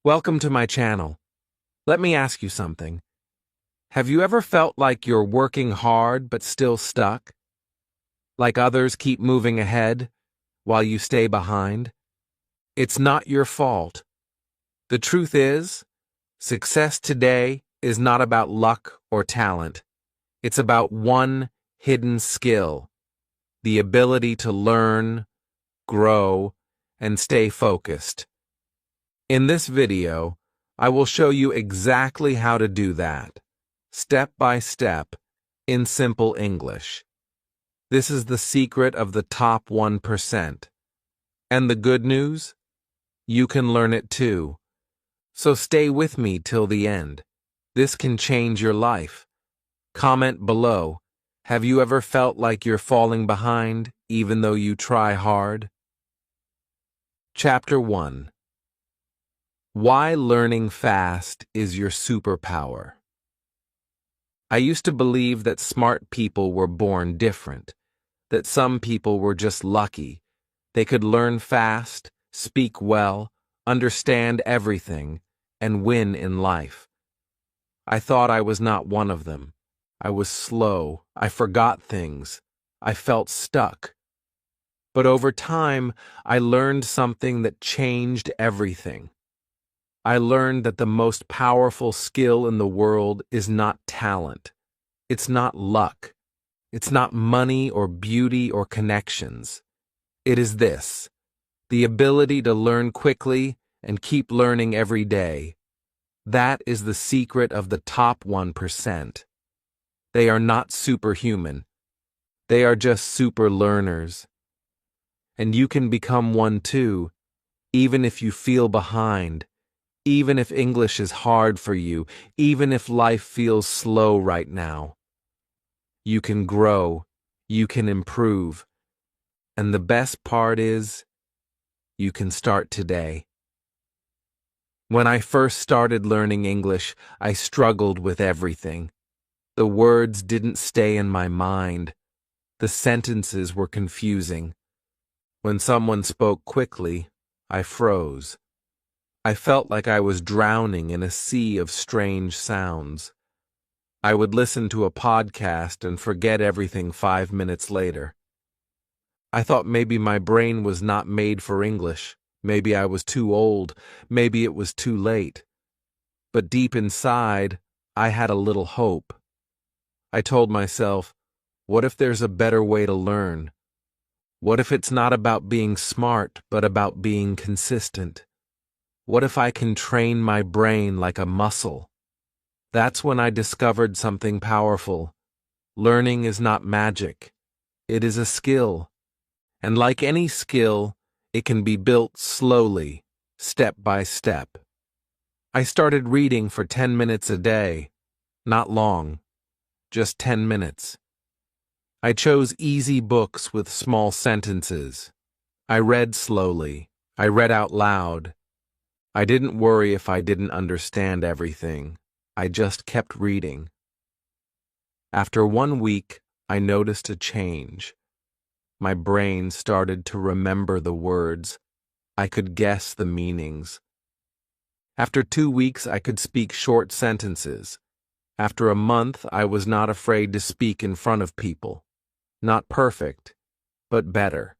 Welcome to my channel. Let me ask you something. Have you ever felt like you're working hard but still stuck? Like others keep moving ahead while you stay behind? It's not your fault. The truth is, success today is not about luck or talent. It's about one hidden skill: the ability to learn, grow, and stay focused. In this video, I will show you exactly how to do that, step by step, in simple English. This is the secret of the top 1%. And the good news? You can learn it too. So stay with me till the end. This can change your life. Comment below. Have you ever felt like you're falling behind, even though you try hard? Chapter 1. Why learning fast is your superpower. I used to believe that smart people were born different, that some people were just lucky. They could learn fast, speak well, understand everything, and win in life. I thought I was not one of them. I was slow, I forgot things, I felt stuck. But over time, I learned something that changed everything. I learned that the most powerful skill in the world is not talent. It's not luck. It's not money or beauty or connections. It is this: the ability to learn quickly and keep learning every day. That is the secret of the top 1%. They are not superhuman. They are just super learners. And you can become one too, even if you feel behind. Even if English is hard for you, even if life feels slow right now. You can grow, you can improve, and the best part is, you can start today. When I first started learning English, I struggled with everything. The words didn't stay in my mind. The sentences were confusing. When someone spoke quickly, I froze. I felt like I was drowning in a sea of strange sounds. I would listen to a podcast and forget everything 5 minutes later. I thought maybe my brain was not made for English. Maybe I was too old. Maybe it was too late. But deep inside, I had a little hope. I told myself, what if there's a better way to learn? What if it's not about being smart, but about being consistent? What if I can train my brain like a muscle? That's when I discovered something powerful. Learning is not magic. It is a skill. And like any skill, it can be built slowly, step by step. I started reading for 10 minutes a day. Not long. Just 10 minutes. I chose easy books with small sentences. I read slowly. I read out loud. I didn't worry if I didn't understand everything. I just kept reading. After 1 week, I noticed a change. My brain started to remember the words. I could guess the meanings. After 2 weeks, I could speak short sentences. After a month, I was not afraid to speak in front of people. Not perfect, but better.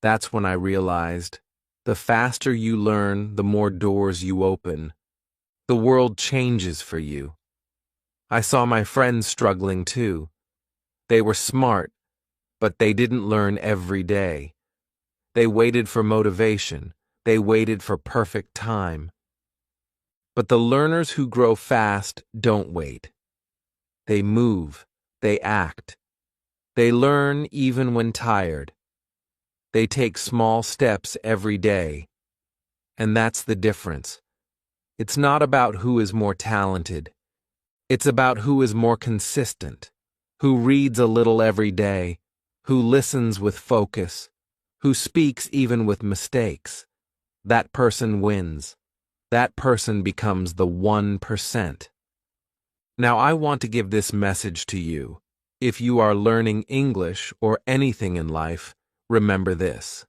That's when I realized, the faster you learn, the more doors you open. The world changes for you. I saw my friends struggling too. They were smart, but they didn't learn every day. They waited for motivation. They waited for perfect time. But the learners who grow fast don't wait. They move. They act. They learn even when tired. They take small steps every day. And that's the difference. It's not about who is more talented. It's about who is more consistent, who reads a little every day, who listens with focus, who speaks even with mistakes. That person wins. That person becomes the 1%. Now I want to give this message to you. If you are learning English or anything in life, remember this.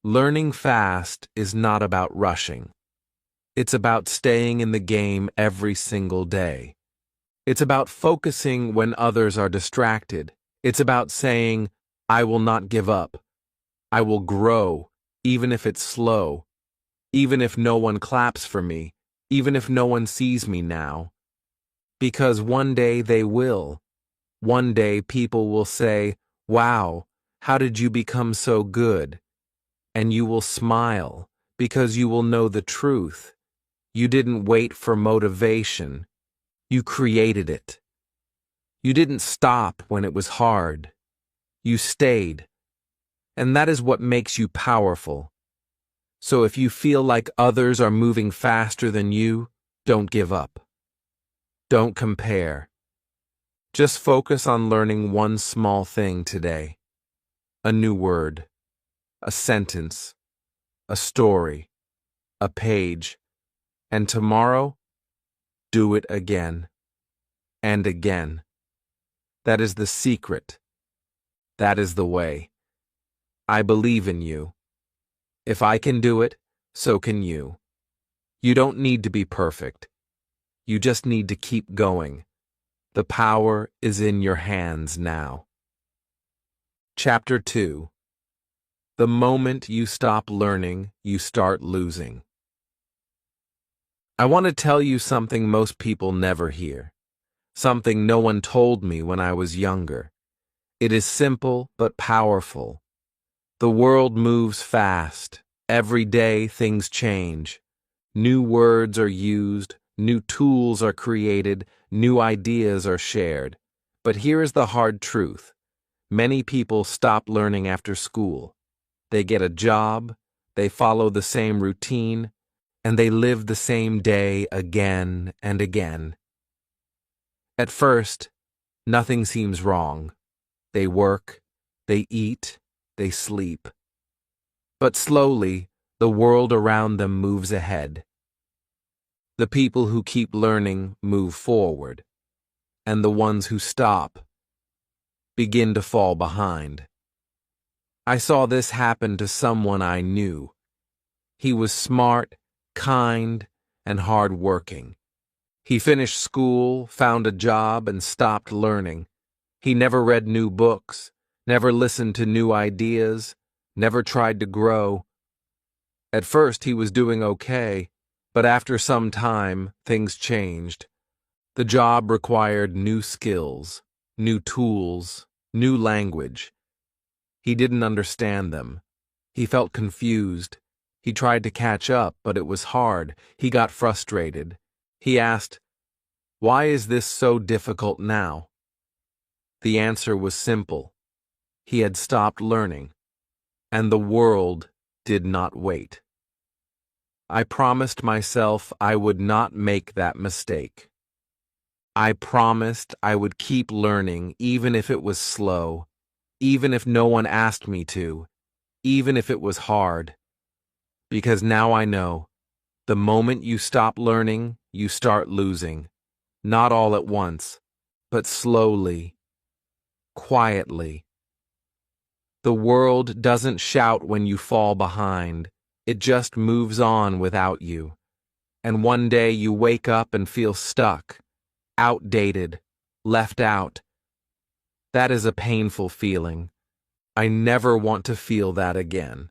Learning fast is not about rushing. It's about staying in the game every single day. It's about focusing when others are distracted. It's about saying, I will not give up. I will grow, even if it's slow, even if no one claps for me, even if no one sees me now. Because one day they will. One day people will say, wow, how did you become so good? And you will smile, because you will know the truth. You didn't wait for motivation. You created it. You didn't stop when it was hard. You stayed. And that is what makes you powerful. So if you feel like others are moving faster than you, don't give up. Don't compare. Just focus on learning one small thing today. A new word, a sentence, a story, a page, and tomorrow, do it again and again. That is the secret. That is the way. I believe in you. If I can do it, so can you. You don't need to be perfect. You just need to keep going. The power is in your hands now. Chapter 2. The moment you stop learning, you start losing. I want to tell you something most people never hear. Something no one told me when I was younger. It is simple but powerful. The world moves fast. Every day things change. New words are used, new tools are created, new ideas are shared. But here is the hard truth. Many people stop learning after school. They get a job, they follow the same routine, and they live the same day again and again. At first, nothing seems wrong. They work, they eat, they sleep. But slowly, the world around them moves ahead. The people who keep learning move forward, and the ones who stop begin to fall behind. I saw this happen to someone I knew. He was smart, kind, and hard-working. He finished school, found a job, and stopped learning. He never read new books, never listened to new ideas, never tried to grow. At first, he was doing okay, but after some time, things changed. The job required new skills, new tools, new language. He didn't understand them. He felt confused. He tried to catch up, but it was hard. He got frustrated. He asked, "Why is this so difficult now?" The answer was simple. He had stopped learning, and the world did not wait. I promised myself I would not make that mistake. I promised I would keep learning even if it was slow, even if no one asked me to, even if it was hard. Because now I know, the moment you stop learning, you start losing. Not all at once, but slowly, quietly. The world doesn't shout when you fall behind. It just moves on without you. And one day you wake up and feel stuck, outdated, left out. That is a painful feeling. I never want to feel that again.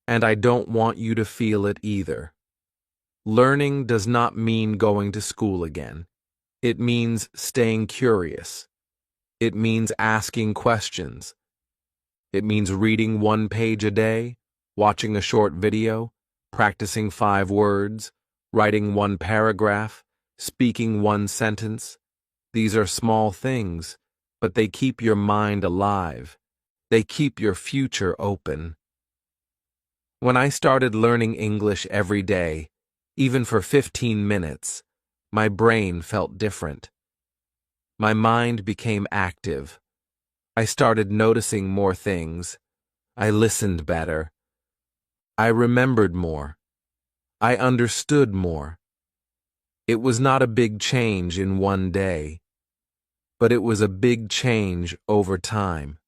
And I don't want you to feel it either. Learning does not mean going to school again. It means staying curious. It means asking questions. It means reading one page a day, watching a short video, practicing 5 words, writing one paragraph, speaking one sentence. These are small things, but they keep your mind alive. They keep your future open. When I started learning English every day, even for 15 minutes, my brain felt different. My mind became active. I started noticing more things. I listened better. I remembered more. I understood more. It was not a big change in one day, but it was a big change over time.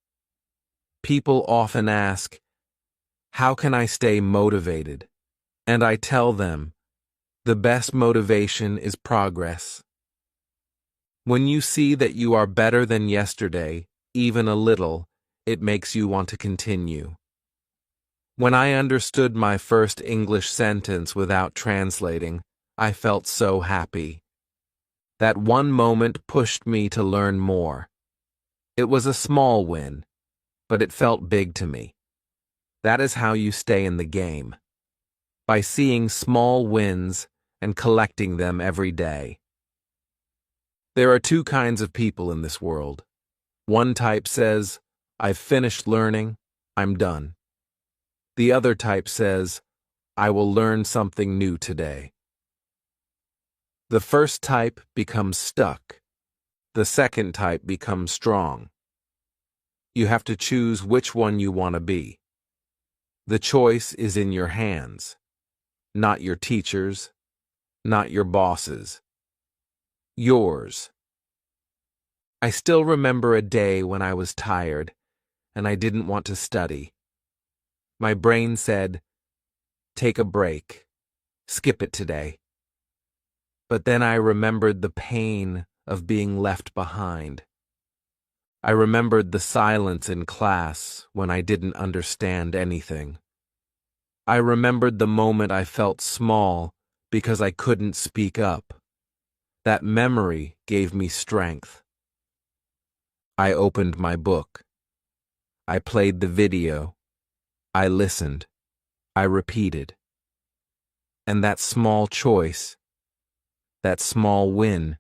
People often ask, "How can I stay motivated?" And I tell them, The best motivation is progress. When you see that you are better than yesterday, even a little, it makes you want to continue. When I understood my first English sentence without translating, I felt so happy. That one moment pushed me to learn more. It was a small win, but it felt big to me. That is how you stay in the game. By seeing small wins and collecting them every day. There are two kinds of people in this world. One type says, "I've finished learning, I'm done." The other type says, "I will learn something new today." The first type becomes stuck. The second type becomes strong. You have to choose which one you want to be. The choice is in your hands, not your teachers, not your bosses. Yours. I still remember a day when I was tired and I didn't want to study. My brain said, "Take a break. Skip it today." But then I remembered the pain of being left behind. I remembered the silence in class when I didn't understand anything. I remembered the moment I felt small because I couldn't speak up. That memory gave me strength. I opened my book. I played the video. I listened. I repeated. And that small choice, that small win,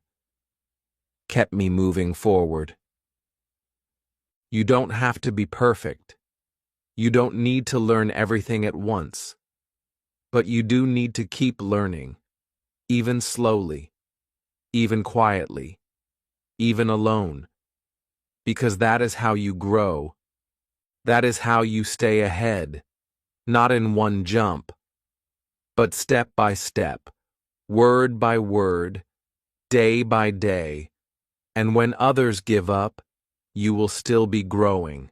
kept me moving forward. You don't have to be perfect. You don't need to learn everything at once. But you do need to keep learning, even slowly, even quietly, even alone. Because that is how you grow. That is how you stay ahead, not in one jump, but step by step, word by word, day by day. And when others give up, you will still be growing.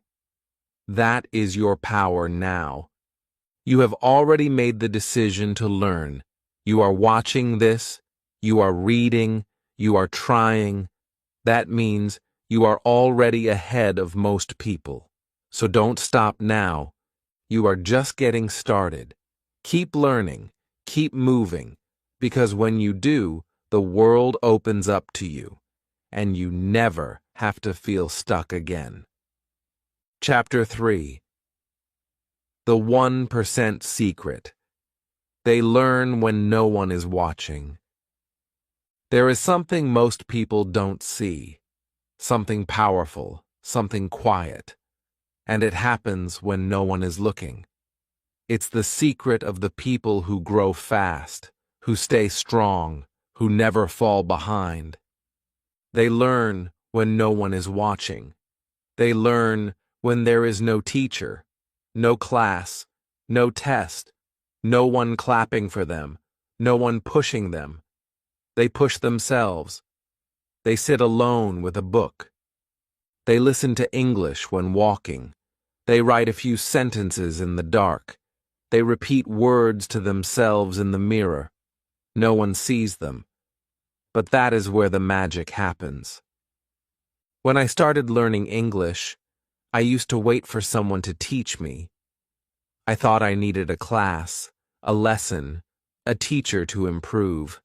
That is your power now. You have already made the decision to learn. You are watching this, you are reading, you are trying. That means you are already ahead of most people. So don't stop now. You are just getting started. Keep learning, keep moving, because when you do, the world opens up to you, and you never have to feel stuck again. Chapter 3. The 1% Secret. They learn when no one is watching. There is something most people don't see, something powerful, something quiet, and it happens when no one is looking. It's the secret of the people who grow fast, who stay strong, who never fall behind. They learn when no one is watching. They learn when there is no teacher, no class, no test, no one clapping for them, no one pushing them. They push themselves. They sit alone with a book. They listen to English when walking. They write a few sentences in the dark. They repeat words to themselves in the mirror. No one sees them. But that is where the magic happens. When I started learning English, I used to wait for someone to teach me. I thought I needed a class, a lesson, a teacher to improve.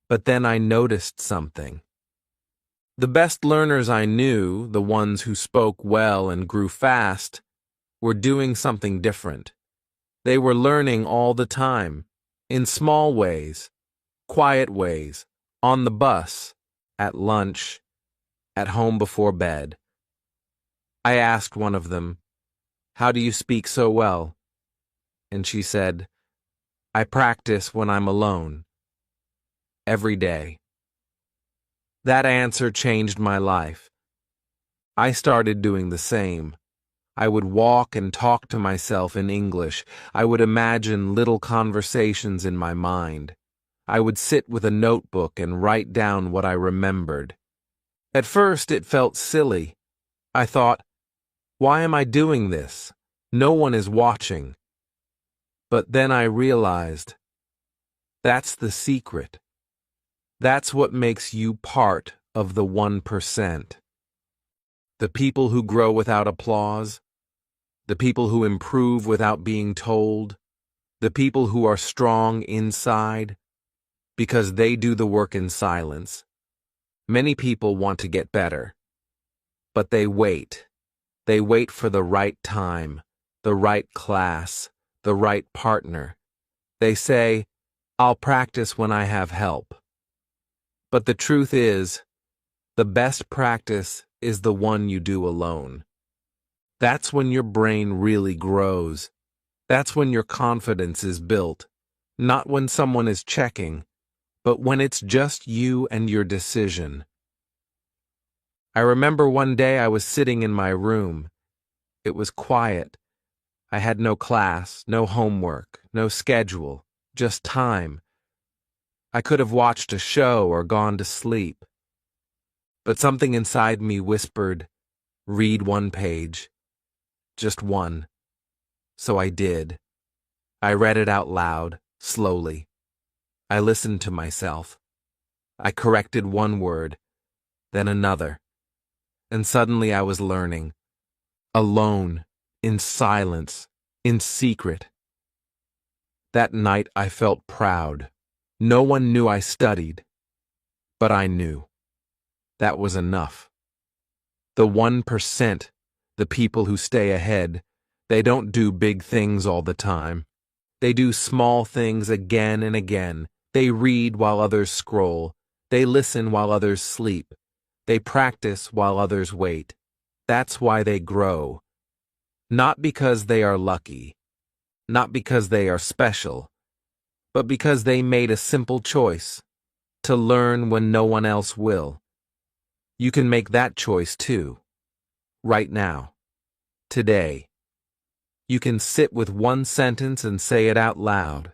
But then I noticed something. The best learners I knew, the ones who spoke well and grew fast, were doing something different. They were learning all the time, in small ways, quiet ways, on the bus, at lunch, at home before bed. I asked one of them, "How do you speak so well?" And she said, "I practice when I'm alone. Every day." That answer changed my life. I started doing the same. I would walk and talk to myself in English. I would imagine little conversations in my mind. I would sit with a notebook and write down what I remembered. At first, it felt silly. I thought, why am I doing this? No one is watching. But then I realized That's the secret. That's what makes you part of the 1%. The people who grow without applause, the people who improve without being told, the people who are strong inside, because they do the work in silence. Many people want to get better, but they wait. They wait for the right time, the right class, the right partner. They say, "I'll practice when I have help." But the truth is, the best practice is the one you do alone. That's when your brain really grows. That's when your confidence is built. Not when someone is checking, but when it's just you and your decision. I remember one day I was sitting in my room. It was quiet. I had no class, no homework, no schedule, just time. I could have watched a show or gone to sleep. But something inside me whispered, "Read one page." Just one. So I did. I read it out loud, slowly. I listened to myself. I corrected one word, then another. And suddenly I was learning. Alone, in silence, in secret. That night I felt proud. No one knew I studied, but I knew. That was enough. The 1%, the people who stay ahead, they don't do big things all the time. They do small things again and again. They read while others scroll. They listen while others sleep. They practice while others wait. That's why they grow. Not because they are lucky, not because they are special, but because they made a simple choice to learn when no one else will. You can make that choice too, right now, today. You can sit with one sentence and say it out loud.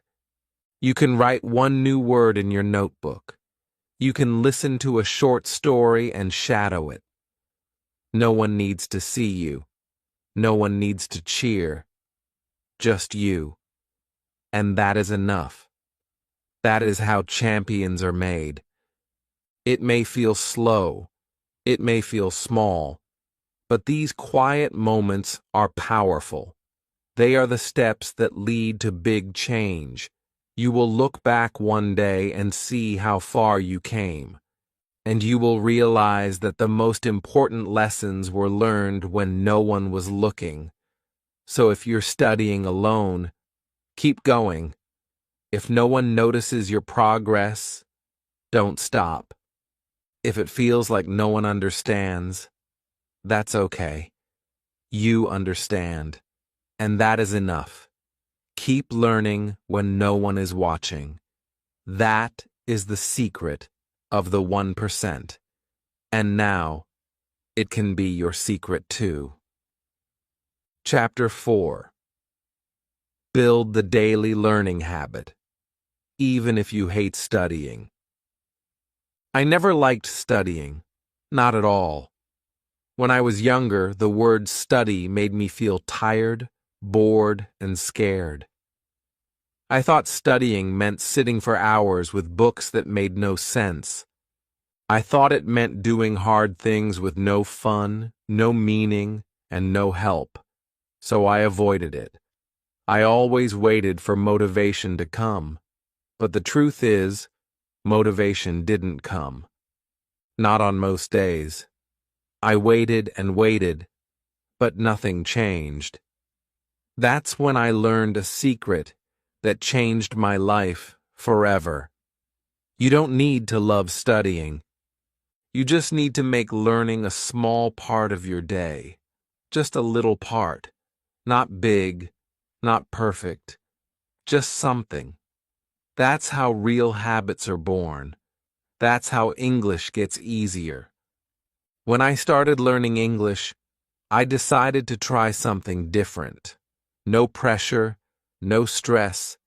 You can write one new word in your notebook. You can listen to a short story and shadow it. No one needs to see you. No one needs to cheer. Just you. And that is enough. That is how champions are made. It may feel slow. It may feel small. But these quiet moments are powerful. They are the steps that lead to big change. You will look back one day and see how far you came. And you will realize that the most important lessons were learned when no one was looking. So if you're studying alone, keep going. If no one notices your progress, don't stop. If it feels like no one understands, that's okay. You understand. And that is enough. Keep learning when no one is watching. That is the secret of the 1%. And now, it can be your secret too. Chapter 4. Build the daily learning habit, even if you hate studying. I never liked studying, not at all. When I was younger, the word study made me feel tired, bored, and scared. I thought studying meant sitting for hours with books that made no sense. I thought it meant doing hard things with no fun, no meaning, and no help. So I avoided it. I always waited for motivation to come. But the truth is, motivation didn't come. Not on most days. I waited and waited, but nothing changed. That's when I learned a secret that changed my life forever. You don't need to love studying. You just need to make learning a small part of your day. Just a little part. Not big, not perfect. Just something. That's how real habits are born. That's how English gets easier. When I started learning English, I decided to try something different. No pressure, no stress,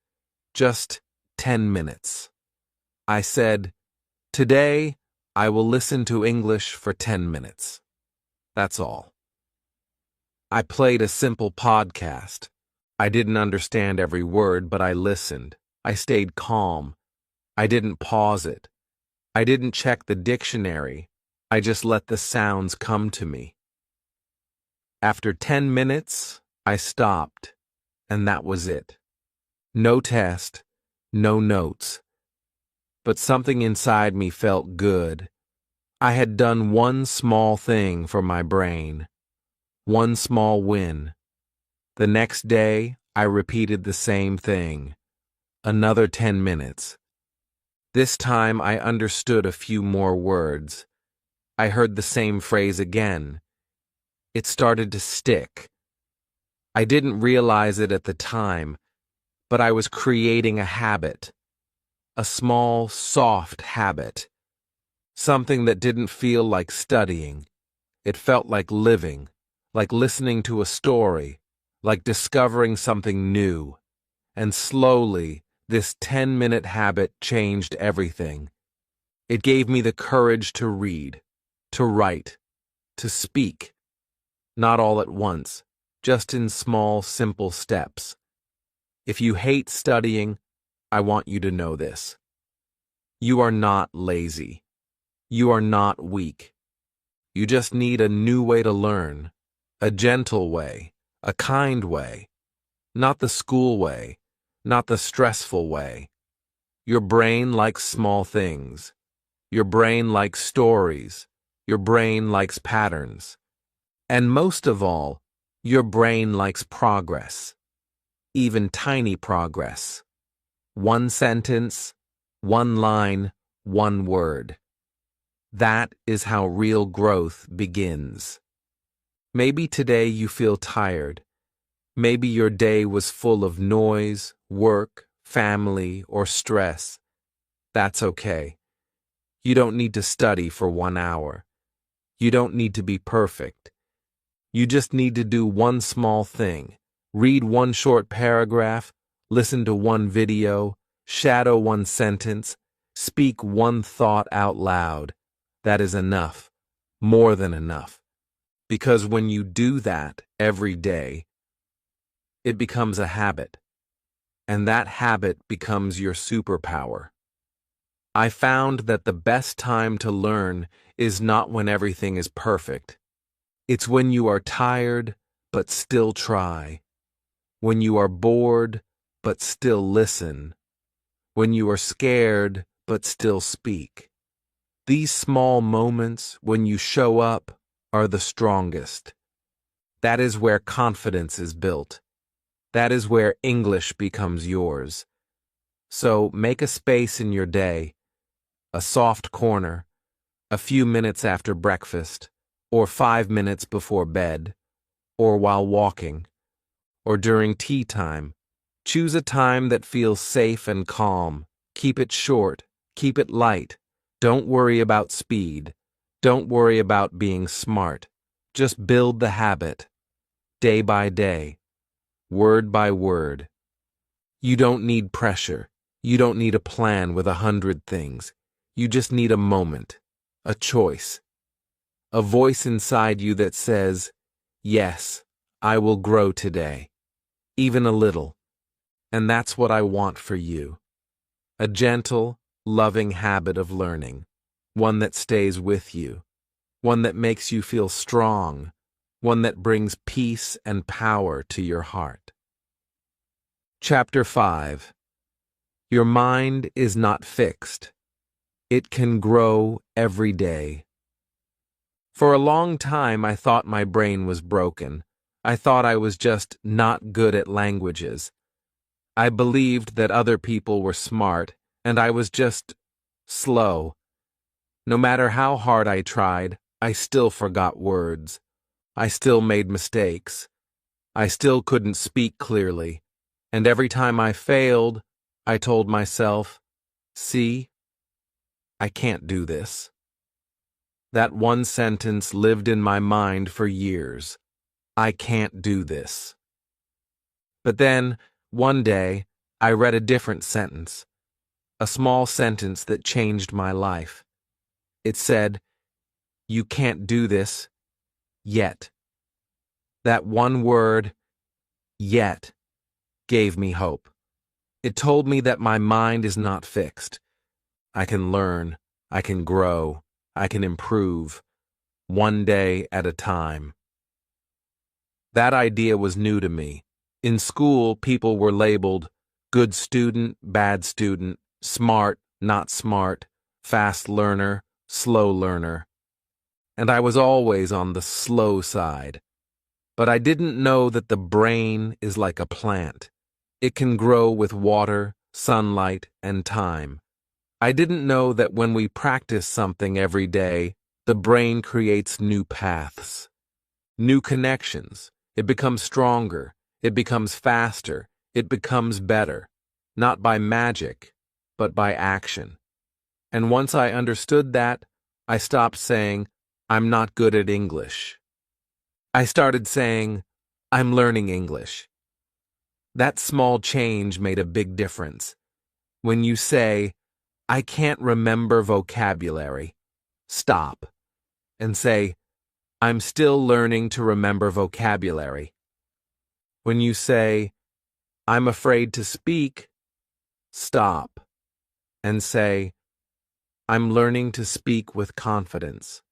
just 10 minutes. I said, "Today, I will listen to English for 10 minutes. That's all." I played a simple podcast. I didn't understand every word, but I listened. I stayed calm. I didn't pause it. I didn't check the dictionary. I just let the sounds come to me. After 10 minutes, I stopped, and that was it. No test, no notes. But something inside me felt good. I had done one small thing for my brain. One small win. The next day, I repeated the same thing. Another 10 minutes. This time I understood a few more words. I heard the same phrase again. It started to stick. I didn't realize it at the time, but I was creating a habit. A small, soft habit. Something that didn't feel like studying. It felt like living, like listening to a story, like discovering something new. And slowly, this 10-minute habit changed everything. It gave me the courage to read, to write, to speak. Not all at once, just in small, simple steps. If you hate studying, I want you to know this. You are not lazy. You are not weak. You just need a new way to learn, a gentle way, a kind way, not the school way, not the stressful way. Your brain likes small things. Your brain likes stories. Your brain likes patterns. And most of all, your brain likes progress, even tiny progress. One sentence, one line, one word. That is how real growth begins. Maybe today you feel tired. Maybe your day was full of noise, work, family, or stress. That's okay. You don't need to study for 1 hour. You don't need to be perfect. You just need to do one small thing. Read one short paragraph, listen to one video, shadow one sentence, speak one thought out loud. That is enough, more than enough. Because when you do that every day, it becomes a habit, and that habit becomes your superpower. I found that the best time to learn is not when everything is perfect. It's when you are tired, but still try. When you are bored, but still listen. When you are scared, but still speak. These small moments, when you show up, are the strongest. That is where confidence is built. That is where English becomes yours. So make a space in your day, a soft corner, a few minutes after breakfast, or 5 minutes before bed, or while walking, or during tea time. Choose a time that feels safe and calm. Keep it short. Keep it light. Don't worry about speed. Don't worry about being smart. Just build the habit, day by day, word by word. You don't need pressure. You don't need a plan with 100 things. You just need a moment, a choice, a voice inside you that says, yes, I will grow today, even a little. And that's what I want for you. A gentle, loving habit of learning, one that stays with you, one that makes you feel strong, one that brings peace and power to your heart. Chapter 5. Your mind is not fixed. It can grow every day. For a long time, I thought my brain was broken. I thought I was just not good at languages. I believed that other people were smart, and I was just slow. No matter how hard I tried, I still forgot words. I still made mistakes. I still couldn't speak clearly. And every time I failed, I told myself, see, I can't do this. That one sentence lived in my mind for years. I can't do this. But then, one day, I read a different sentence. A small sentence that changed my life. It said, you can't do this, yet. That one word, yet, gave me hope. It told me that my mind is not fixed, I can learn, I can grow, I can improve, one day at a time. That idea was new to me. In school, people were labeled good student, bad student, smart, not smart, fast learner, slow learner. And I was always on the slow side. But I didn't know that the brain is like a plant. It can grow with water, sunlight, and time. I didn't know that when we practice something every day, the brain creates new paths, new connections. It becomes stronger. It becomes faster. It becomes better. Not by magic, but by action. And once I understood that, I stopped saying, I'm not good at English. I started saying, I'm learning English. That small change made a big difference. When you say, I can't remember vocabulary, stop and say, I'm still learning to remember vocabulary. When you say, I'm afraid to speak, stop and say, I'm learning to speak with confidence.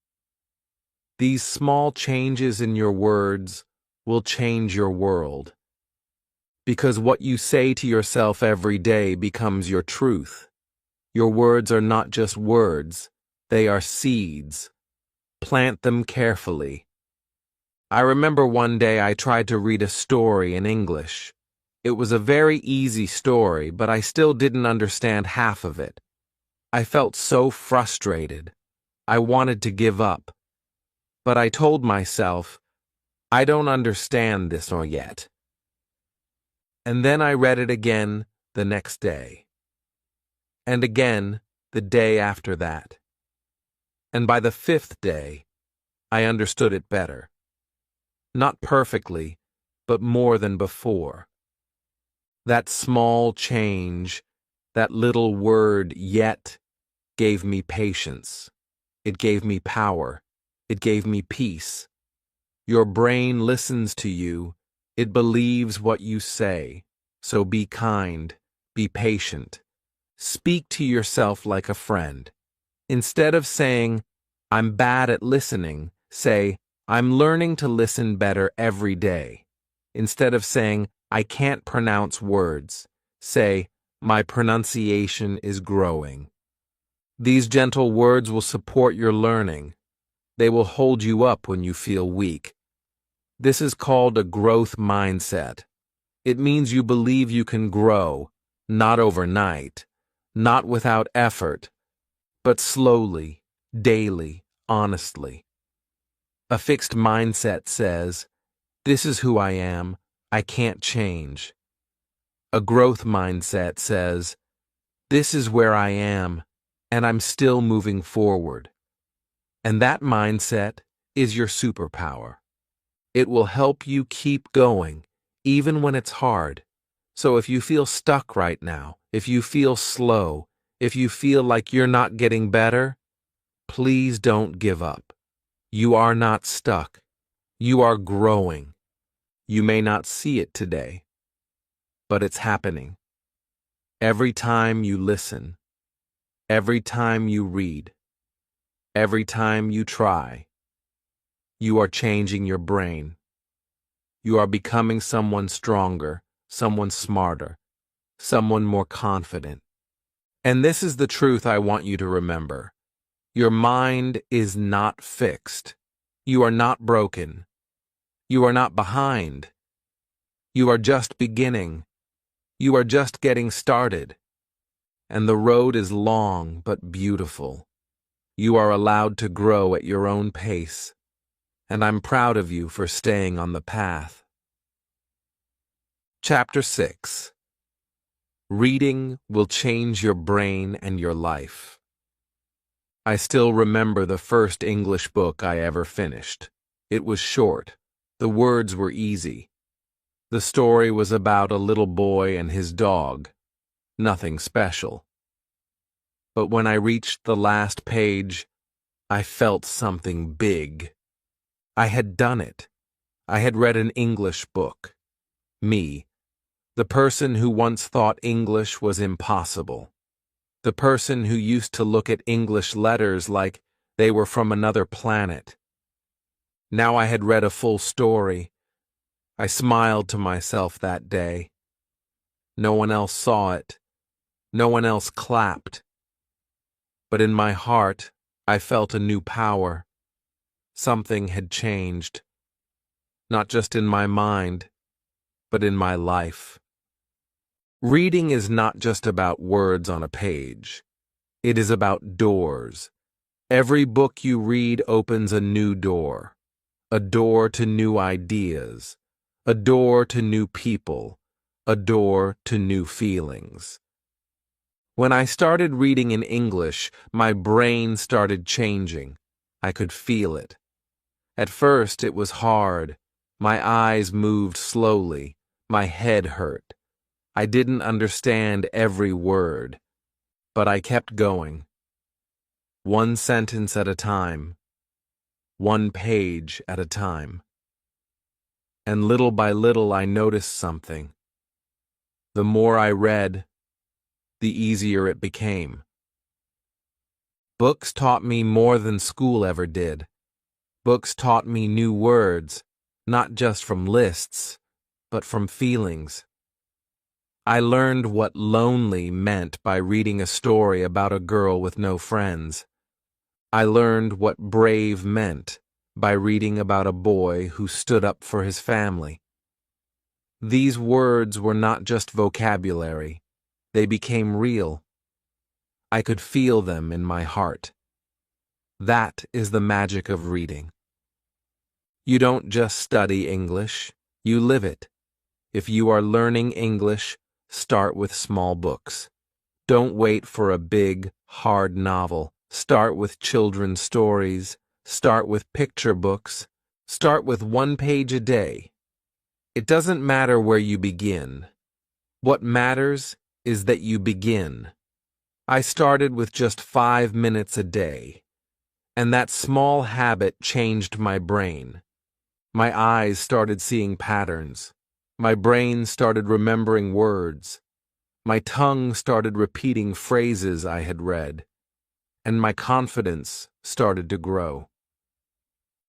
These small changes in your words will change your world. Because what you say to yourself every day becomes your truth. Your words are not just words, they are seeds. Plant them carefully. I remember one day I tried to read a story in English. It was a very easy story, but I still didn't understand half of it. I felt so frustrated. I wanted to give up. But I told myself, I don't understand this yet. And then I read it again the next day. And again the day after that. And by the fifth day, I understood it better. Not perfectly, but more than before. That small change, that little word yet, gave me patience. It gave me power. It gave me peace. Your brain listens to you. It believes what you say. So be kind. Be patient. Speak to yourself like a friend. Instead of saying, I'm bad at listening, say, I'm learning to listen better every day. Instead of saying, I can't pronounce words, say, my pronunciation is growing. These gentle words will support your learning. They will hold you up when you feel weak. This is called a growth mindset. It means you believe you can grow, not overnight, not without effort, but slowly, daily, honestly. A fixed mindset says, this is who I am, I can't change. A growth mindset says, this is where I am, and I'm still moving forward. And that mindset is your superpower. It will help you keep going, even when it's hard. So if you feel stuck right now, if you feel slow, if you feel like you're not getting better, please don't give up. You are not stuck. You are growing. You may not see it today, but it's happening. Every time you listen, every time you read, every time you try, you are changing your brain. You are becoming someone stronger, someone smarter, someone more confident. And this is the truth I want you to remember. Your mind is not fixed. You are not broken. You are not behind. You are just beginning. You are just getting started. And the road is long but beautiful. You are allowed to grow at your own pace. And I'm proud of you for staying on the path. Chapter 6. Reading will change your brain and your life. I still remember the first English book I ever finished. It was short. The words were easy. The story was about a little boy and his dog. Nothing special. But when I reached the last page, I felt something big. I had done it. I had read an English book. Me, the person who once thought English was impossible. The person who used to look at English letters like they were from another planet. Now I had read a full story. I smiled to myself that day. No one else saw it. No one else clapped. But in my heart, I felt a new power. Something had changed. Not just in my mind, but in my life. Reading is not just about words on a page. It is about doors. Every book you read opens a new door. A door to new ideas. A door to new people. A door to new feelings. When I started reading in English, my brain started changing. I could feel it. At first, it was hard. My eyes moved slowly. My head hurt. I didn't understand every word, but I kept going. One sentence at a time. One page at a time. And little by little, I noticed something. The more I read, the easier it became. Books taught me more than school ever did. Books taught me new words, not just from lists, but from feelings. I learned what lonely meant by reading a story about a girl with no friends. I learned what brave meant by reading about a boy who stood up for his family. These words were not just vocabulary. They became real. I could feel them in my heart. That is the magic of reading. You don't just study English, you live it. If you are learning English, start with small books. Don't wait for a big, hard novel. Start with children's stories. Start with picture books. Start with 1 page a day. It doesn't matter where you begin. What matters is that you begin. I started with just 5 minutes a day, and that small habit changed my brain. My eyes started seeing patterns. My brain started remembering words. My tongue started repeating phrases I had read. And my confidence started to grow.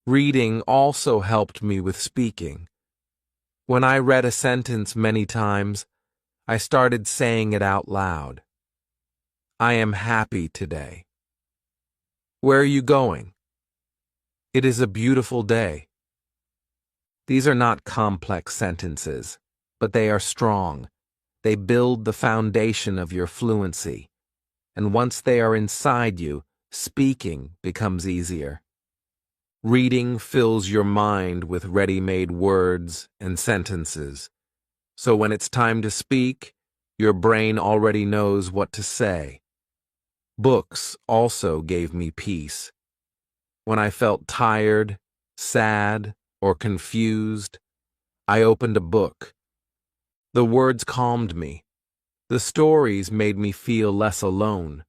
Reading also helped me with speaking. When I read a sentence many times, I started saying it out loud. I am happy today. Where are you going? It is a beautiful day. These are not complex sentences, but they are strong. They build the foundation of your fluency. And once they are inside you, speaking becomes easier. Reading fills your mind with ready-made words and sentences. So when it's time to speak, your brain already knows what to say. Books also gave me peace. When I felt tired, sad, or confused, I opened a book. The words calmed me. The stories made me feel less alone.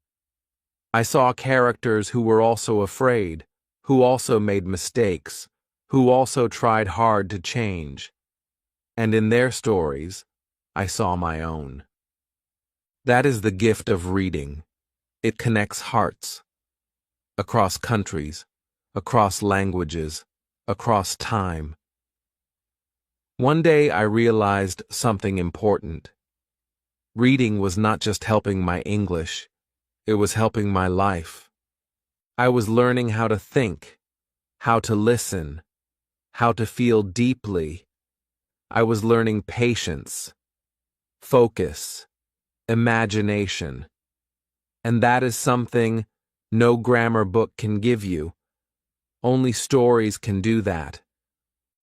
I saw characters who were also afraid, who also made mistakes, who also tried hard to change. And in their stories, I saw my own. That is the gift of reading. It connects hearts. Across countries, across languages, across time. One day I realized something important. Reading was not just helping my English, it was helping my life. I was learning how to think, how to listen, how to feel deeply. I was learning patience, focus, imagination. And that is something no grammar book can give you. Only stories can do that.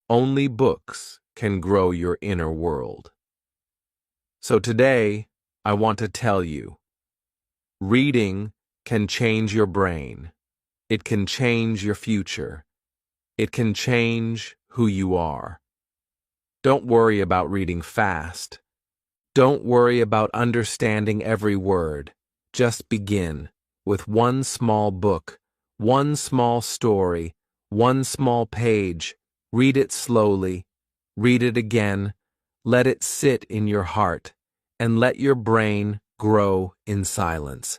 Only books can grow your inner world. So today, I want to tell you, reading can change your brain. It can change your future. It can change who you are. Don't worry about reading fast. Don't worry about understanding every word. Just begin with one small book, one small story, one small page. Read it slowly. Read it again. Let it sit in your heart, and let your brain grow in silence.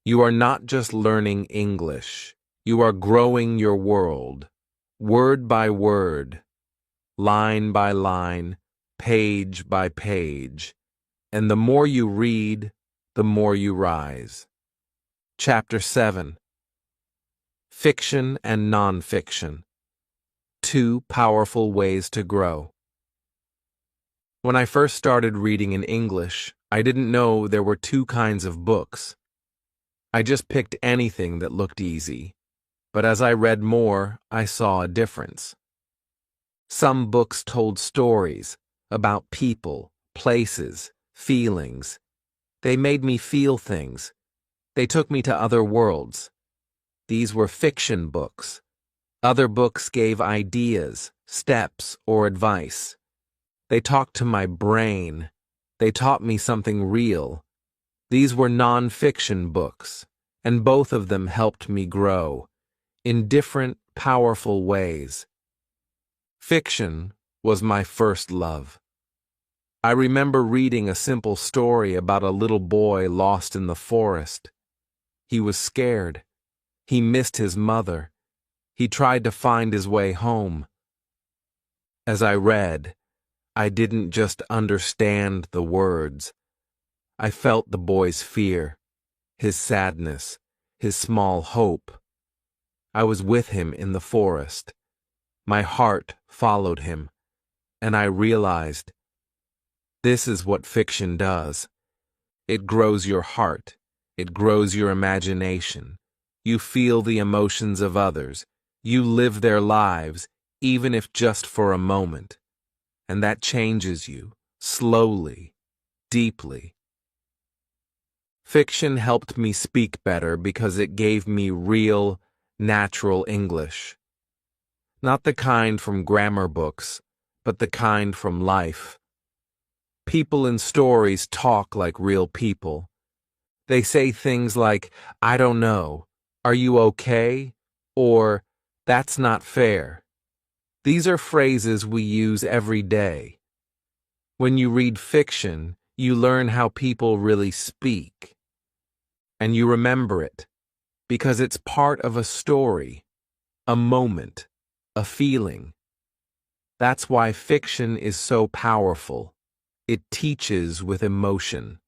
You are not just learning English. You are growing your world, word by word, line by line, page by page. And the more you read, the more you rise. Chapter 7. Fiction and Nonfiction. 2 Powerful Ways to Grow. When I first started reading in English, I didn't know there were 2 kinds of books. I just picked anything that looked easy. But as I read more, I saw a difference. Some books told stories about people, places, feelings. They made me feel things. They took me to other worlds. These were fiction books. Other books gave ideas, steps, or advice. They talked to my brain. They taught me something real. These were non-fiction books, and both of them helped me grow, in different, powerful ways. Fiction was my first love. I remember reading a simple story about a little boy lost in the forest. He was scared. He missed his mother. He tried to find his way home. As I read, I didn't just understand the words. I felt the boy's fear, his sadness, his small hope. I was with him in the forest. My heart followed him, and I realized this is what fiction does. It grows your heart. It grows your imagination. You feel the emotions of others. You live their lives, even if just for a moment. And that changes you, slowly, deeply. Fiction helped me speak better because it gave me real, natural English. Not the kind from grammar books, but the kind from life. People in stories talk like real people. They say things like, "I don't know," "Are you okay?" or "That's not fair." These are phrases we use every day. When you read fiction, you learn how people really speak. And you remember it, because it's part of a story, a moment, a feeling. That's why fiction is so powerful. It teaches with emotion.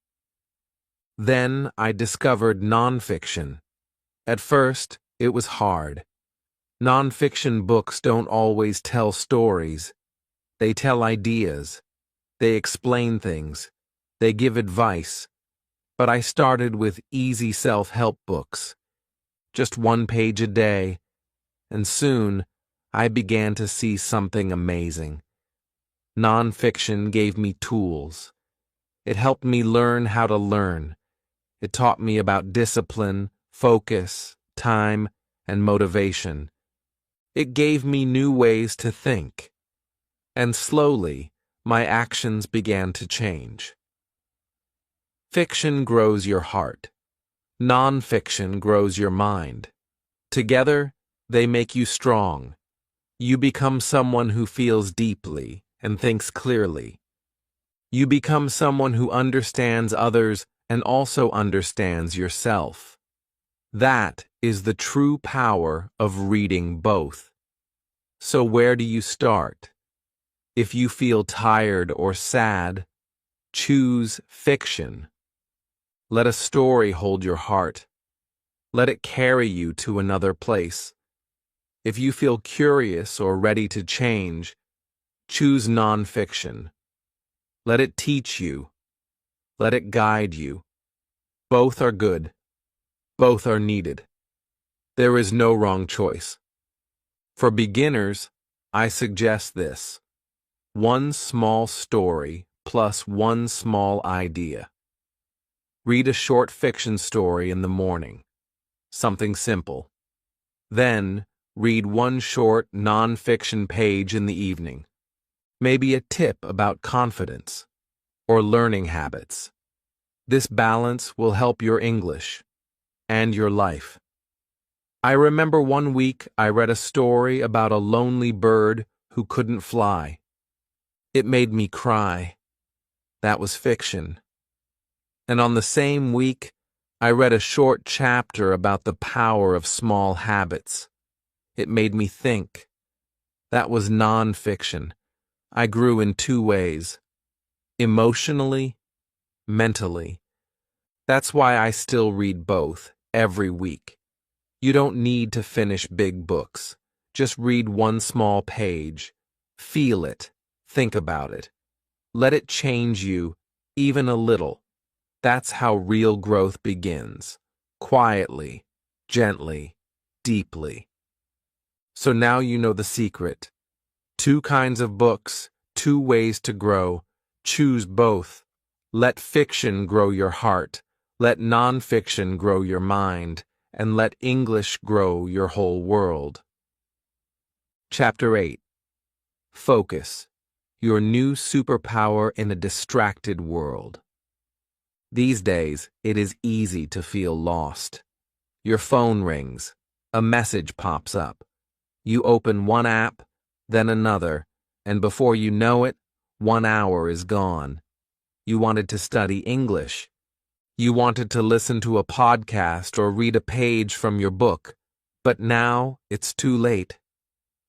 Then I discovered nonfiction. At first, it was hard. Nonfiction books don't always tell stories. They tell ideas. They explain things. They give advice. But I started with easy self-help books. Just 1 page a day. And soon, I began to see something amazing. Nonfiction gave me tools. It helped me learn how to learn. It taught me about discipline, focus, time, and motivation. It gave me new ways to think. And slowly, my actions began to change. Fiction grows your heart. Nonfiction grows your mind. Together, they make you strong. You become someone who feels deeply and thinks clearly. You become someone who understands others and also understands yourself. That is the true power of reading both. So where do you start? If you feel tired or sad, choose fiction. Let a story hold your heart. Let it carry you to another place. If you feel curious or ready to change, choose nonfiction. Let it teach you. Let it guide you. Both are good. Both are needed. There is no wrong choice. For beginners, I suggest this: 1 small story plus 1 small idea. Read a short fiction story in the morning. Something simple. Then, read 1 short non-fiction page in the evening. Maybe a tip about confidence or learning habits. This balance will help your English and your life. I remember one week I read a story about a lonely bird who couldn't fly. It made me cry. That was fiction. And on the same week, I read a short chapter about the power of small habits. It made me think. That was nonfiction. I grew in two ways: emotionally, mentally. That's why I still read both, every week. You don't need to finish big books. Just read one small page. Feel it. Think about it. Let it change you, even a little. That's how real growth begins. Quietly, gently, deeply. So now you know the secret. 2 kinds of books, 2 ways to grow. Choose both. Let fiction grow your heart. Let nonfiction grow your mind. And let English grow your whole world. Chapter 8. Focus. Your new superpower in a distracted world. These days, it is easy to feel lost. Your phone rings. A message pops up. You open one app, then another, and before you know it, 1 hour is gone. You wanted to study English. You wanted to listen to a podcast or read a page from your book, but now it's too late.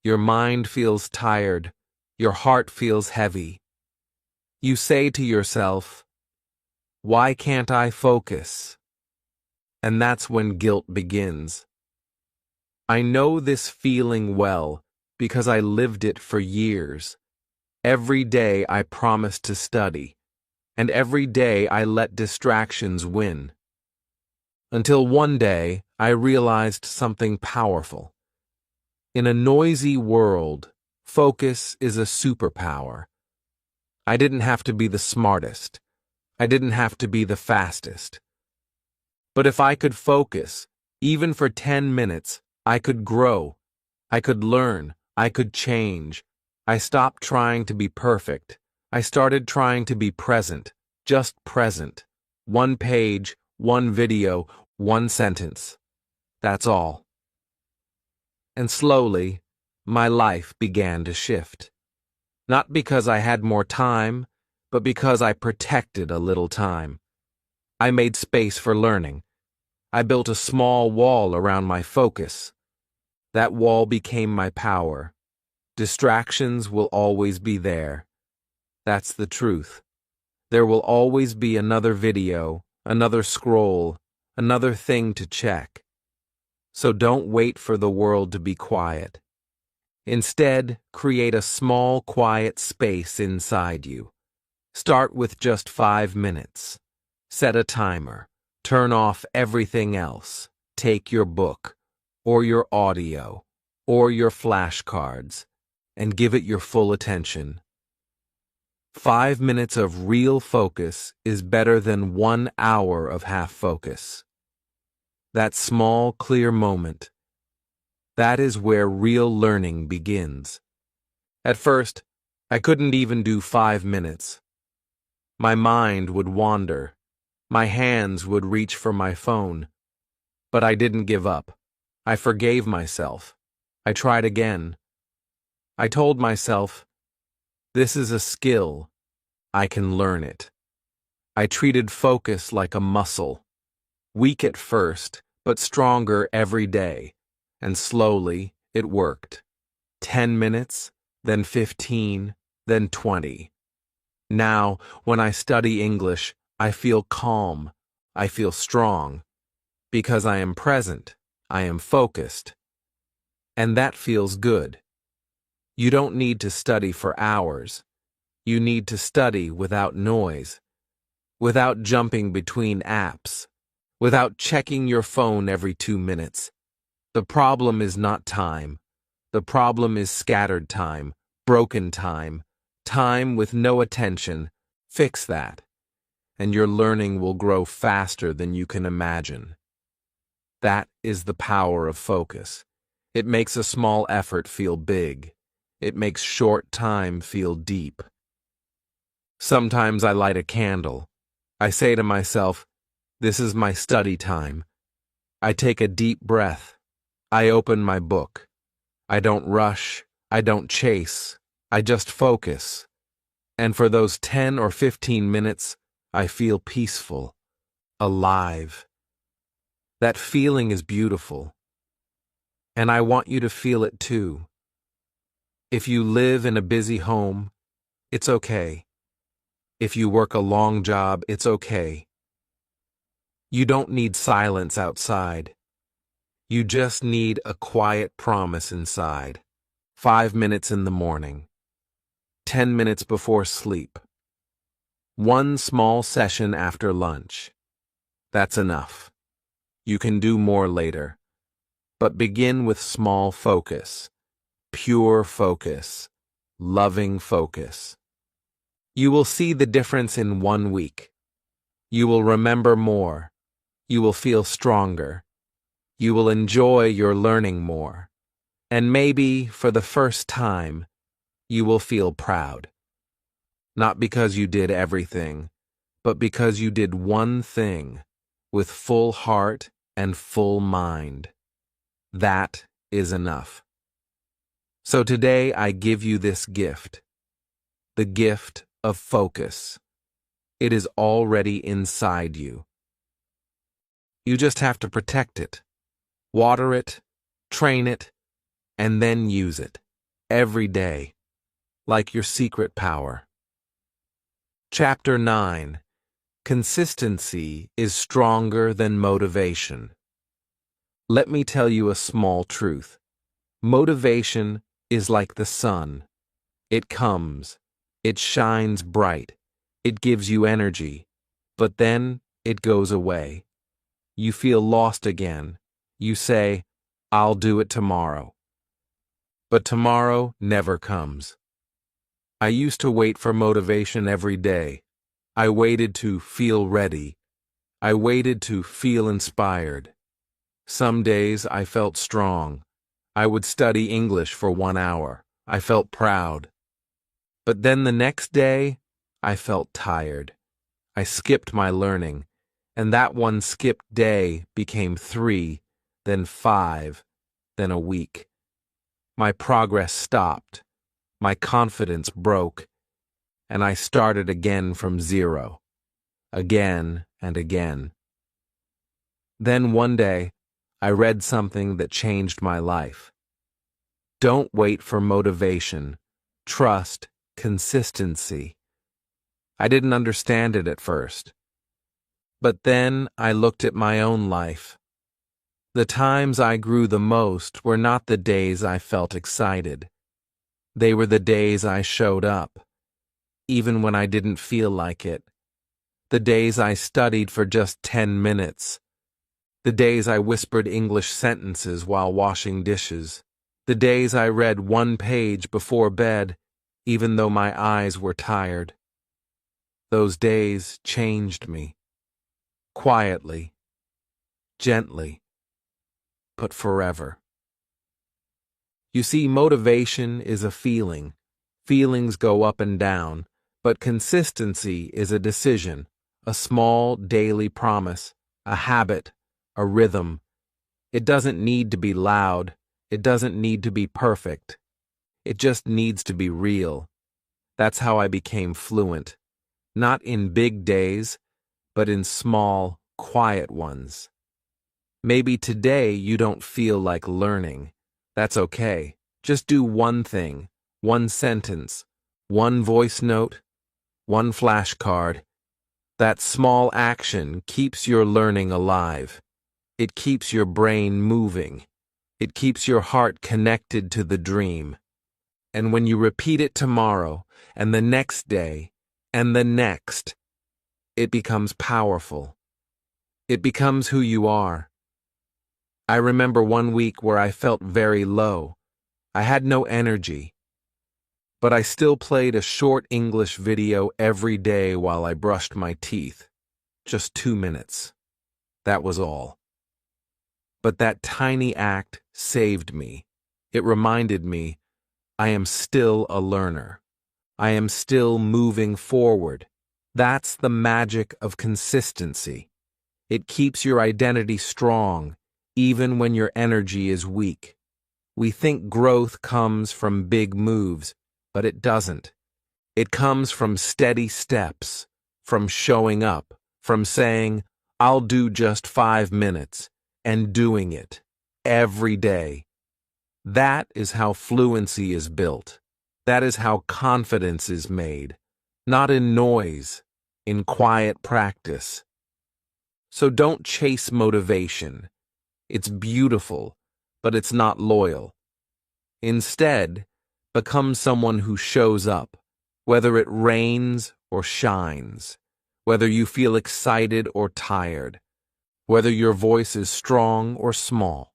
Your mind feels tired. Your heart feels heavy. You say to yourself, "Why can't I focus?" And that's when guilt begins. I know this feeling well because I lived it for years. Every day I promised to study, and every day I let distractions win. Until one day I realized something powerful. In a noisy world, focus is a superpower. I didn't have to be the smartest. I didn't have to be the fastest. But if I could focus, even for 10 minutes, I could grow. I could learn. I could change. I stopped trying to be perfect. I started trying to be present, just present. 1 page, 1 video, 1 sentence. That's all. And slowly, my life began to shift. Not because I had more time, but because I protected a little time. I made space for learning. I built a small wall around my focus. That wall became my power. Distractions will always be there. That's the truth. There will always be another video, another scroll, another thing to check. So don't wait for the world to be quiet. Instead, create a small, quiet space inside you. Start with just 5 minutes. Set a timer. Turn off everything else. Take your book, or your audio, or your flashcards, and give it your full attention. 5 minutes of real focus is better than 1 hour of half focus. That small, clear moment, that is where real learning begins. At first, I couldn't even do 5 minutes. My mind would wander. My hands would reach for my phone. But I didn't give up. I forgave myself. I tried again. I told myself, this is a skill. I can learn it. I treated focus like a muscle. Weak at first, but stronger every day. And slowly, it worked. 10 minutes, then 15, then 20. Now, when I study English, I feel calm. I feel strong. Because I am present. I am focused. And that feels good. You don't need to study for hours. You need to study without noise. Without jumping between apps. Without checking your phone every 2 minutes. The problem is not time. The problem is scattered time, broken time, time with no attention. Fix that, and your learning will grow faster than you can imagine. That is the power of focus. It makes a small effort feel big. It makes short time feel deep. Sometimes I light a candle. I say to myself, this is my study time. I take a deep breath. I open my book. I don't rush. I don't chase. I just focus. And for those 10 or 15 minutes, I feel peaceful, alive. That feeling is beautiful, and I want you to feel it too. If you live in a busy home, it's okay. If you work a long job, it's okay. You don't need silence outside. You just need a quiet promise inside. 5 minutes in the morning. 10 minutes before sleep. One small session after lunch. That's enough. You can do more later. But begin with small focus. Pure focus. Loving focus. You will see the difference in 1 week. You will remember more. You will feel stronger. You will enjoy your learning more. And maybe, for the first time, you will feel proud. Not because you did everything, but because you did one thing with full heart and full mind. That is enough. So today I give you this gift, the gift of focus. It is already inside you. You just have to protect it, water it, train it, and then use it every day, like your secret power. Chapter 9. Consistency is stronger than motivation. Let me tell you a small truth. Motivation is like the sun. It comes, it shines bright, it gives you energy, but then it goes away. You feel lost again. You say, "I'll do it tomorrow." But tomorrow never comes. I used to wait for motivation every day. I waited to feel ready. I waited to feel inspired. Some days I felt strong. I would study English for 1 hour. I felt proud. But then the next day, I felt tired. I skipped my learning, and that one skipped day became 3, then 5, then a week. My progress stopped. My confidence broke, and I started again from 0, again and again. Then one day, I read something that changed my life. Don't wait for motivation. Trust consistency. I didn't understand it at first. But then I looked at my own life. The times I grew the most were not the days I felt excited. They were the days I showed up, even when I didn't feel like it. The days I studied for just 10 minutes. The days I whispered English sentences while washing dishes. The days I read 1 page before bed, even though my eyes were tired. Those days changed me. Quietly, gently, but forever. You see, motivation is a feeling. Feelings go up and down, but consistency is a decision, a small daily promise, a habit, a rhythm. It doesn't need to be loud. It doesn't need to be perfect. It just needs to be real. That's how I became fluent. Not in big days, but in small, quiet ones. Maybe today you don't feel like learning. That's okay. Just do one thing, 1 sentence, 1 voice note, 1 flashcard. That small action keeps your learning alive. It keeps your brain moving. It keeps your heart connected to the dream. And when you repeat it tomorrow, and the next day, and the next, it becomes powerful. It becomes who you are. I remember 1 week where I felt very low. I had no energy. But I still played a short English video every day while I brushed my teeth. Just 2 minutes. That was all. But that tiny act saved me. It reminded me, I am still a learner. I am still moving forward. That's the magic of consistency. It keeps your identity strong, even when your energy is weak. We think growth comes from big moves, but it doesn't. It comes from steady steps, from showing up, from saying, "I'll do just 5 minutes," and doing it every day. That is how fluency is built. That is how confidence is made. Not in noise, in quiet practice. So don't chase motivation. It's beautiful, but it's not loyal. Instead, become someone who shows up, whether it rains or shines, whether you feel excited or tired, whether your voice is strong or small.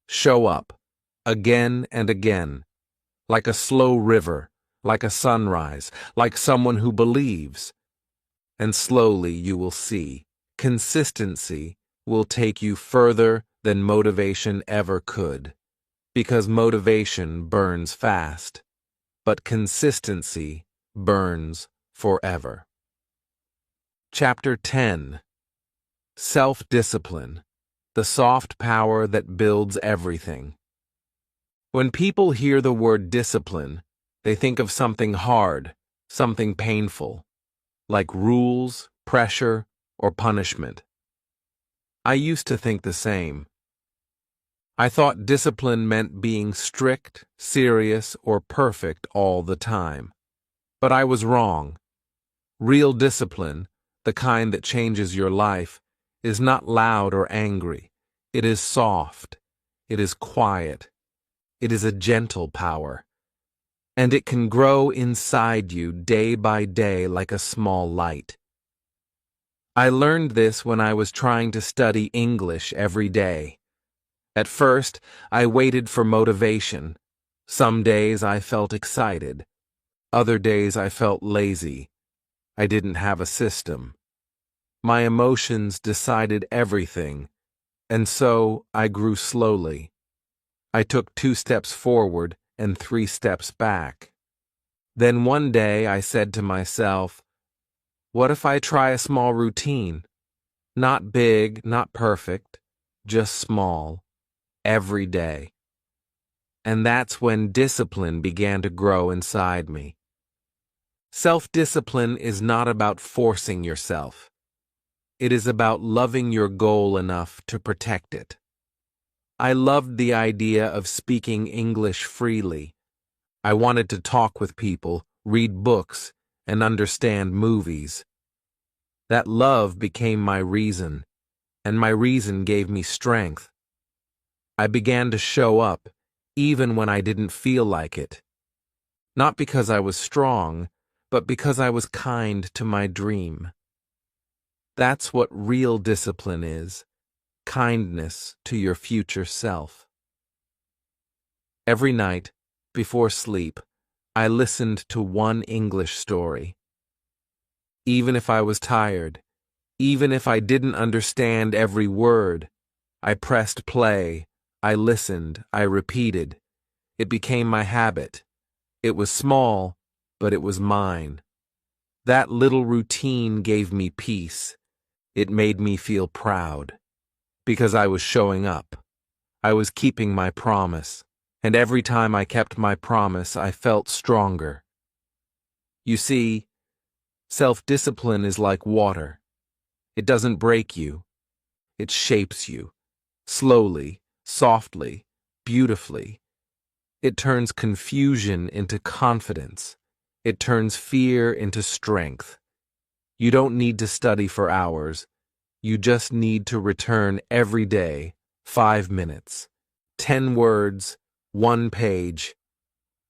Show up, again and again, like a slow river, like a sunrise, like someone who believes. And slowly you will see, consistency will take you further than motivation ever could, because motivation burns fast, but consistency burns forever. Chapter 10. Self-discipline, the soft power that builds everything. When people hear the word discipline, they think of something hard, something painful, like rules, pressure, or punishment. I used to think the same. I thought discipline meant being strict, serious, or perfect all the time. But I was wrong. Real discipline, the kind that changes your life, is not loud or angry. It is soft. It is quiet. It is a gentle power. And it can grow inside you day by day like a small light. I learned this when I was trying to study English every day. At first, I waited for motivation. Some days I felt excited. Other days I felt lazy. I didn't have a system. My emotions decided everything, and so I grew slowly. I took 2 steps forward and 3 steps back. Then one day I said to myself, what if I try a small routine? Not big, not perfect, just small, every day. And that's when discipline began to grow inside me. Self-discipline is not about forcing yourself. It is about loving your goal enough to protect it. I loved the idea of speaking English freely. I wanted to talk with people, read books, and understand movies. That love became my reason, and my reason gave me strength. I began to show up, even when I didn't feel like it. Not because I was strong, but because I was kind to my dream. That's what real discipline is, kindness to your future self. Every night, before sleep, I listened to one English story. Even if I was tired, even if I didn't understand every word, I pressed play, I listened, I repeated. It became my habit. It was small, but it was mine. That little routine gave me peace. It made me feel proud. Because I was showing up. I was keeping my promise. And every time I kept my promise, I felt stronger. You see, self-discipline is like water. It doesn't break you. It shapes you. Slowly, softly, beautifully. It turns confusion into confidence. It turns fear into strength. You don't need to study for hours. You just need to return every day, 5 minutes, 10 words, 1 page.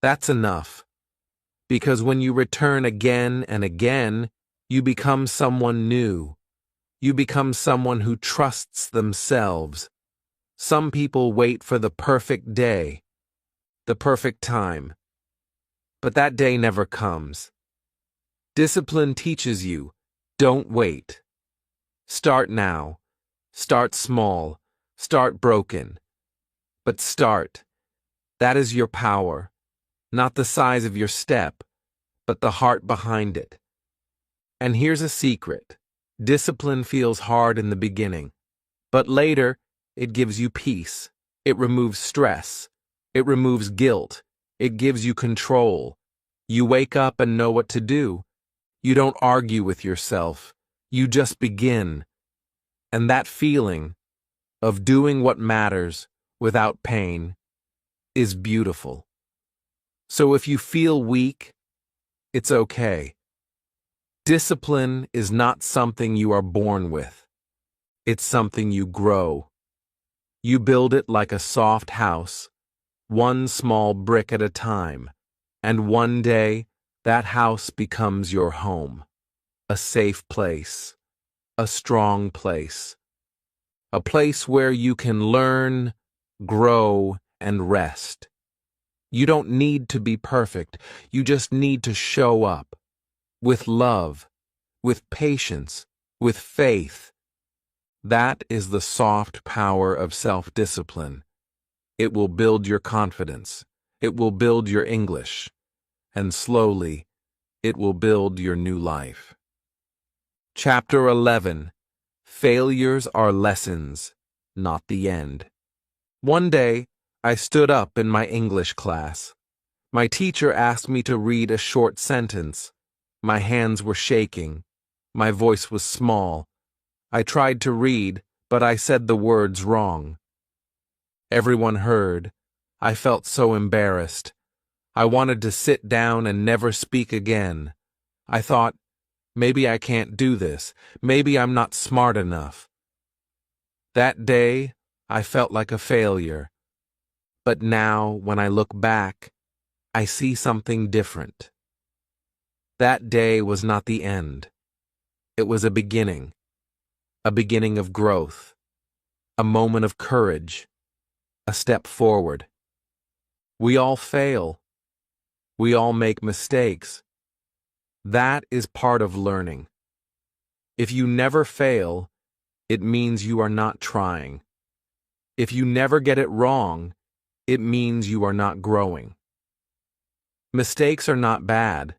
That's enough. Because when you return again and again, you become someone new. You become someone who trusts themselves. Some people wait for the perfect day, the perfect time. But that day never comes. Discipline teaches you, don't wait. Start now. Start small. Start broken. But start. That is your power. Not the size of your step, but the heart behind it. And here's a secret. Discipline feels hard in the beginning, but later it gives you peace. It removes stress. It removes guilt. It gives you control. You wake up and know what to do. You don't argue with yourself. You just begin. And that feeling, of doing what matters without pain is beautiful. So if you feel weak, it's okay. Discipline is not something you are born with. It's something you grow. You build it like a soft house, one small brick at a time, and one day that house becomes your home, a safe place, a strong place, a place where you can learn, grow, and rest. You don't need to be perfect, you just need to show up, with love, with patience, with faith. That is the soft power of self-discipline. It will build your confidence. It will build your English. And slowly, it will build your new life. Chapter 11. Failures are lessons, not the end. One day, I stood up in my English class. My teacher asked me to read a short sentence. My hands were shaking. My voice was small. I tried to read, but I said the words wrong. Everyone heard. I felt so embarrassed. I wanted to sit down and never speak again. I thought, maybe I can't do this. Maybe I'm not smart enough. That day, I felt like a failure. But now, when I look back, I see something different. That day was not the end. It was a beginning of growth, a moment of courage, a step forward. We all fail. We all make mistakes. That is part of learning. If you never fail, it means you are not trying. If you never get it wrong, it means you are not growing. Mistakes are not bad.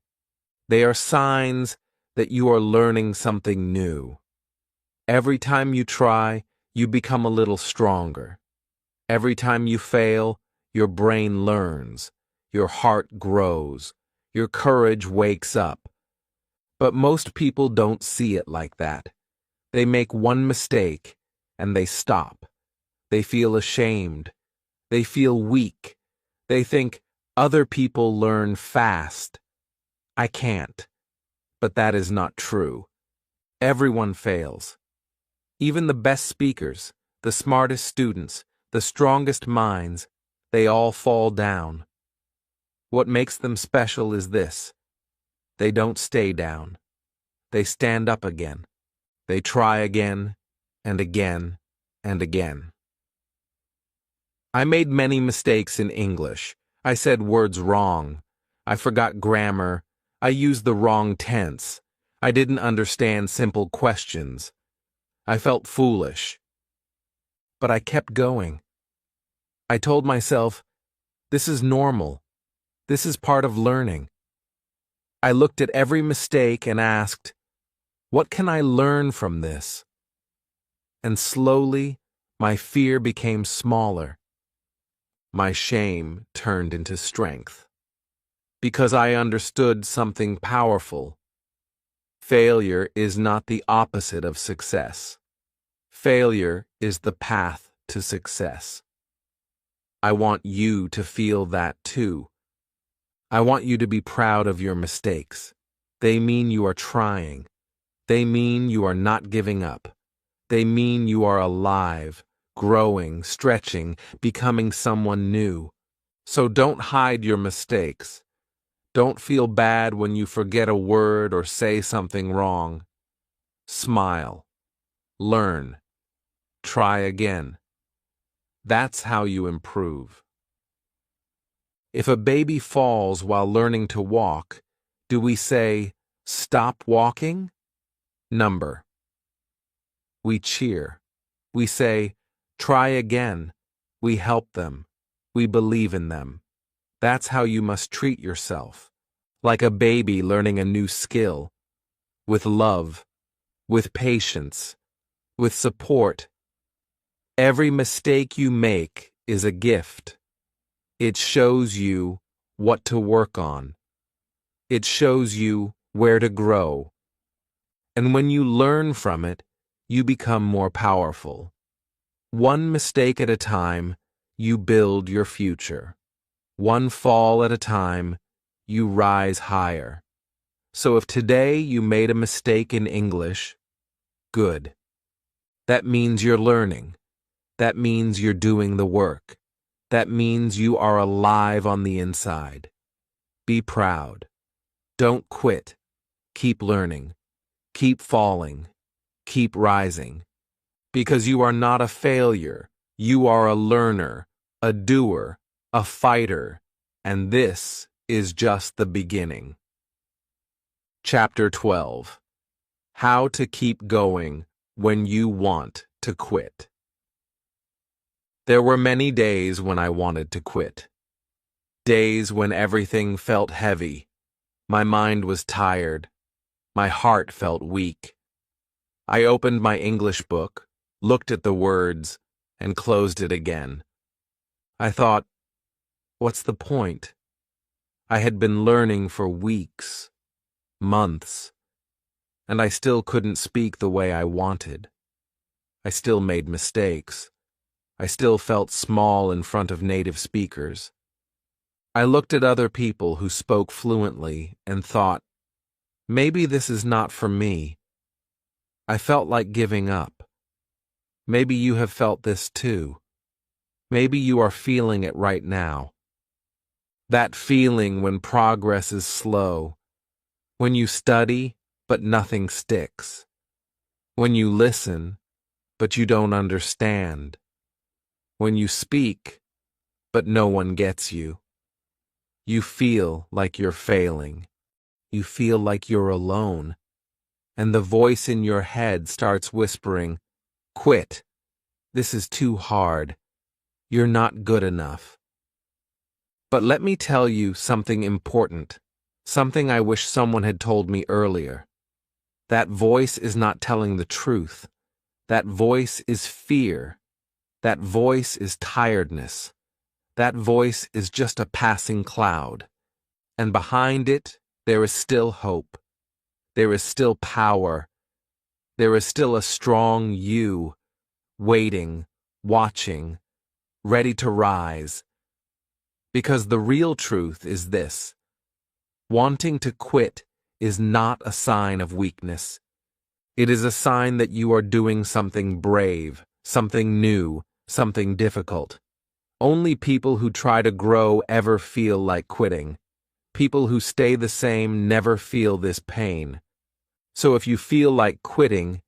They are signs that you are learning something new. Every time you try, you become a little stronger. Every time you fail, your brain learns, your heart grows, your courage wakes up. But most people don't see it like that. They make one mistake, and they stop. They feel ashamed. They feel weak. They think other people learn fast. I can't. But that is not true. Everyone fails. Even the best speakers, the smartest students, the strongest minds, they all fall down. What makes them special is this: they don't stay down. They stand up again. They try again, and again, and again. I made many mistakes in English. I said words wrong. I forgot grammar. I used the wrong tense. I didn't understand simple questions. I felt foolish. But I kept going. I told myself, this is normal. This is part of learning. I looked at every mistake and asked, what can I learn from this? And slowly, my fear became smaller. My shame turned into strength. Because I understood something powerful. Failure is not the opposite of success. Failure is the path to success. I want you to feel that too. I want you to be proud of your mistakes. They mean you are trying. They mean you are not giving up. They mean you are alive, growing, stretching, becoming someone new. So don't hide your mistakes. Don't feel bad when you forget a word or say something wrong. Smile. Learn. Try again. That's how you improve. If a baby falls while learning to walk, do we say, stop walking? Number. We cheer. We say, try again. We help them. We believe in them. That's how you must treat yourself, like a baby learning a new skill, with love, with patience, with support. Every mistake you make is a gift. It shows you what to work on. It shows you where to grow. And when you learn from it, you become more powerful. One mistake at a time, you build your future. One fall at a time, you rise higher. So if today you made a mistake in English, good. That means you're learning. That means you're doing the work. That means you are alive on the inside. Be proud. Don't quit. Keep learning. Keep falling. Keep rising. Because you are not a failure. You are a learner, a doer, a fighter, and this is just the beginning. Chapter 12. How to keep going when you want to quit. There were many days when I wanted to quit. Days when everything felt heavy. My mind was tired. My heart felt weak. I opened my English book, looked at the words, and closed it again. I thought, what's the point? I had been learning for weeks, months, and I still couldn't speak the way I wanted. I still made mistakes. I still felt small in front of native speakers. I looked at other people who spoke fluently and thought, maybe this is not for me. I felt like giving up. Maybe you have felt this too. Maybe you are feeling it right now. That feeling when progress is slow, when you study but nothing sticks, when you listen but you don't understand, when you speak but no one gets you. You feel like you're failing. You feel like you're alone. And the voice in your head starts whispering, quit. This is too hard. You're not good enough. But let me tell you something important, something I wish someone had told me earlier. That voice is not telling the truth. That voice is fear. That voice is tiredness. That voice is just a passing cloud. And behind it, there is still hope. There is still power. There is still a strong you, waiting, watching, ready to rise. Because the real truth is this: wanting to quit is not a sign of weakness. It is a sign that you are doing something brave, something new, something difficult. Only people who try to grow ever feel like quitting. People who stay the same never feel this pain. So if you feel like quitting,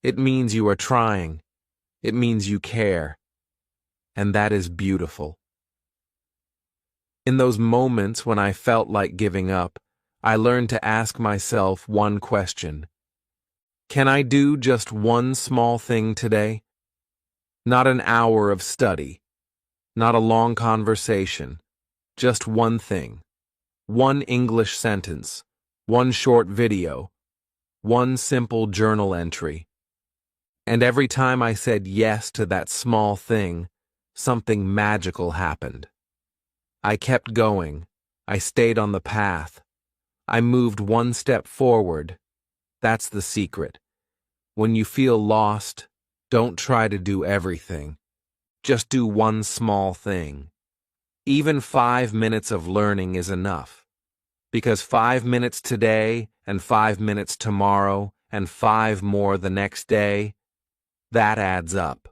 it means you are trying. It means you care. And that is beautiful. In those moments when I felt like giving up, I learned to ask myself one question. Can I do just one small thing today? Not an hour of study. Not a long conversation. Just one thing. One English sentence. One short video. One simple journal entry. And every time I said yes to that small thing, something magical happened. I kept going. I stayed on the path. I moved one step forward. That's the secret. When you feel lost, don't try to do everything. Just do one small thing. Even 5 minutes of learning is enough. Because 5 minutes today, and 5 minutes tomorrow, and 5 more the next day, that adds up.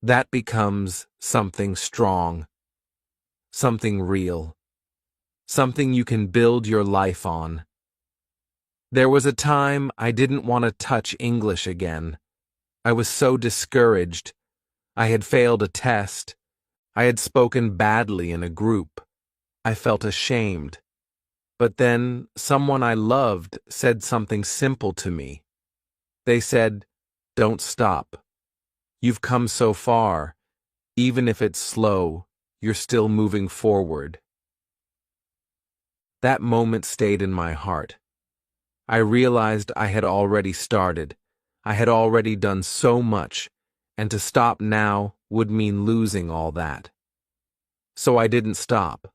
That becomes something strong, something real, something you can build your life on. There was a time I didn't want to touch English again. I was so discouraged. I had failed a test. I had spoken badly in a group. I felt ashamed. But then someone I loved said something simple to me. They said, "Don't stop. You've come so far. Even if it's slow, you're still moving forward." That moment stayed in my heart. I realized I had already started. I had already done so much, and to stop now would mean losing all that. So I didn't stop.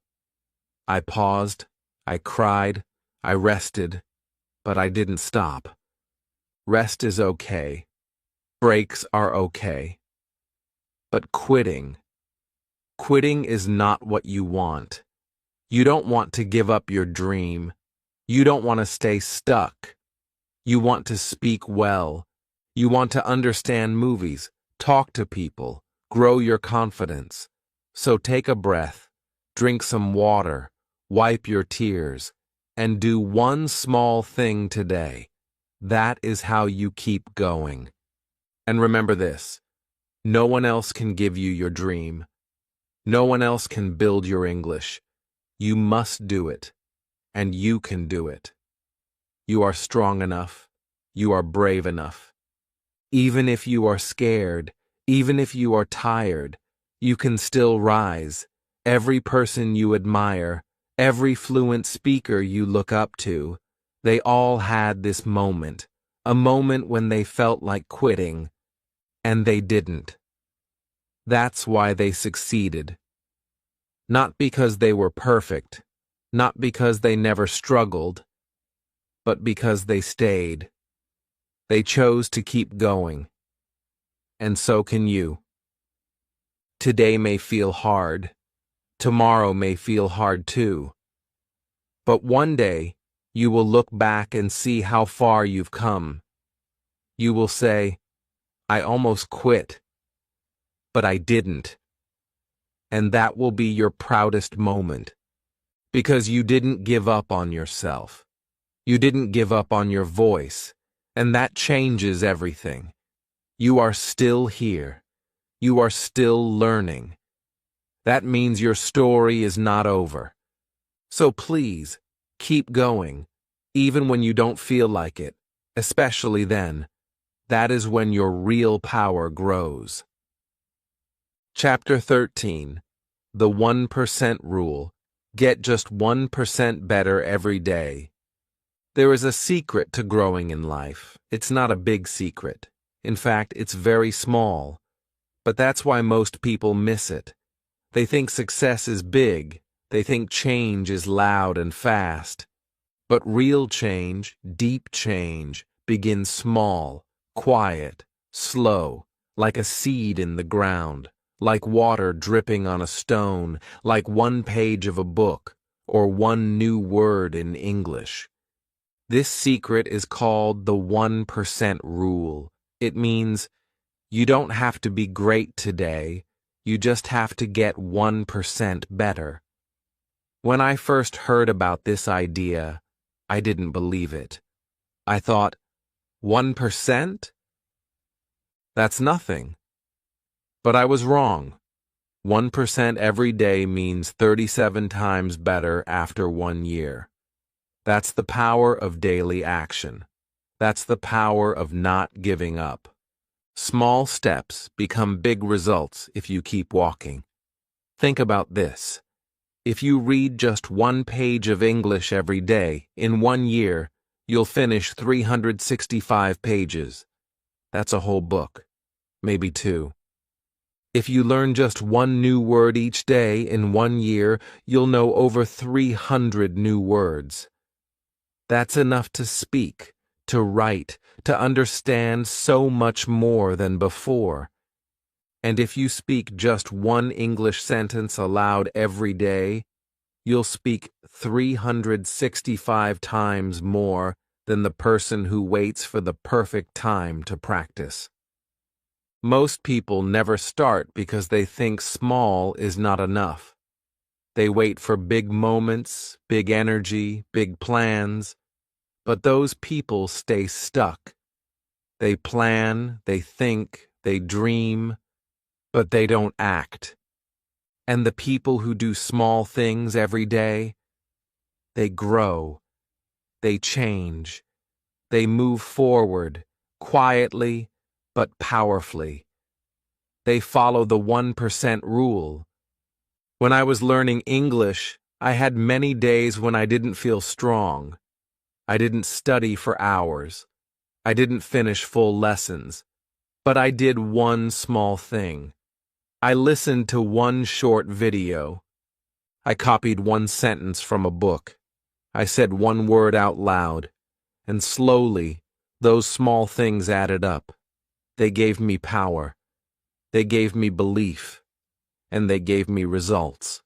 I paused, I cried, I rested, but I didn't stop. Rest is okay. Breaks are okay. but quitting. Quitting is not what you want. You don't want to give up your dream. You don't want to stay stuck. You want to speak well. You want to understand movies, talk to people, grow your confidence. So take a breath, drink some water, wipe your tears, and do one small thing today. That is how you keep going. And remember this, no one else can give you your dream. No one else can build your English. You must do it, and you can do it. You are strong enough. You are brave enough. Even if you are scared, even if you are tired, you can still rise. Every person you admire, every fluent speaker you look up to, they all had this moment, a moment when they felt like quitting, and they didn't. That's why they succeeded. Not because they were perfect, not because they never struggled, but because they stayed. They chose to keep going. And so can you. Today may feel hard. Tomorrow may feel hard too. But one day, you will look back and see how far you've come. You will say, I almost quit, but I didn't. And that will be your proudest moment, because you didn't give up on yourself. You didn't give up on your voice, and that changes everything. You are still here. You are still learning. That means your story is not over. So please, keep going, even when you don't feel like it, especially then. That is when your real power grows. Chapter 13. The 1% Rule. Get just 1% better every day. There is a secret to growing in life. It's not a big secret. In fact, it's very small. But that's why most people miss it. They think success is big. They think change is loud and fast. But real change, deep change, begins small, quiet, slow, like a seed in the ground, like water dripping on a stone, like one page of a book, or one new word in English. This secret is called the 1% Rule. It means you don't have to be great today, you just have to get 1% better. When I first heard about this idea, I didn't believe it. I thought, 1%? That's nothing. But I was wrong. 1% every day means 37 times better after 1 year. That's the power of daily action. That's the power of not giving up. Small steps become big results if you keep walking. Think about this. If you read just 1 page of English every day, in 1 year, you'll finish 365 pages. That's a whole book, maybe 2. If you learn just 1 new word each day, in 1 year, you'll know over 300 new words. That's enough to speak, to write, to understand so much more than before. And if you speak just 1 English sentence aloud every day, you'll speak 365 times more than the person who waits for the perfect time to practice. Most people never start because they think small is not enough. They wait for big moments, big energy, big plans, but those people stay stuck. They plan, they think, they dream, but they don't act. And the people who do small things every day, they grow, they change, they move forward, quietly but powerfully. They follow the 1% rule. When I was learning English, I had many days when I didn't feel strong. I didn't study for hours. I didn't finish full lessons. But I did one small thing. I listened to one short video. I copied 1 sentence from a book. I said 1 word out loud. And slowly, those small things added up. They gave me power. They gave me belief, and they gave me results.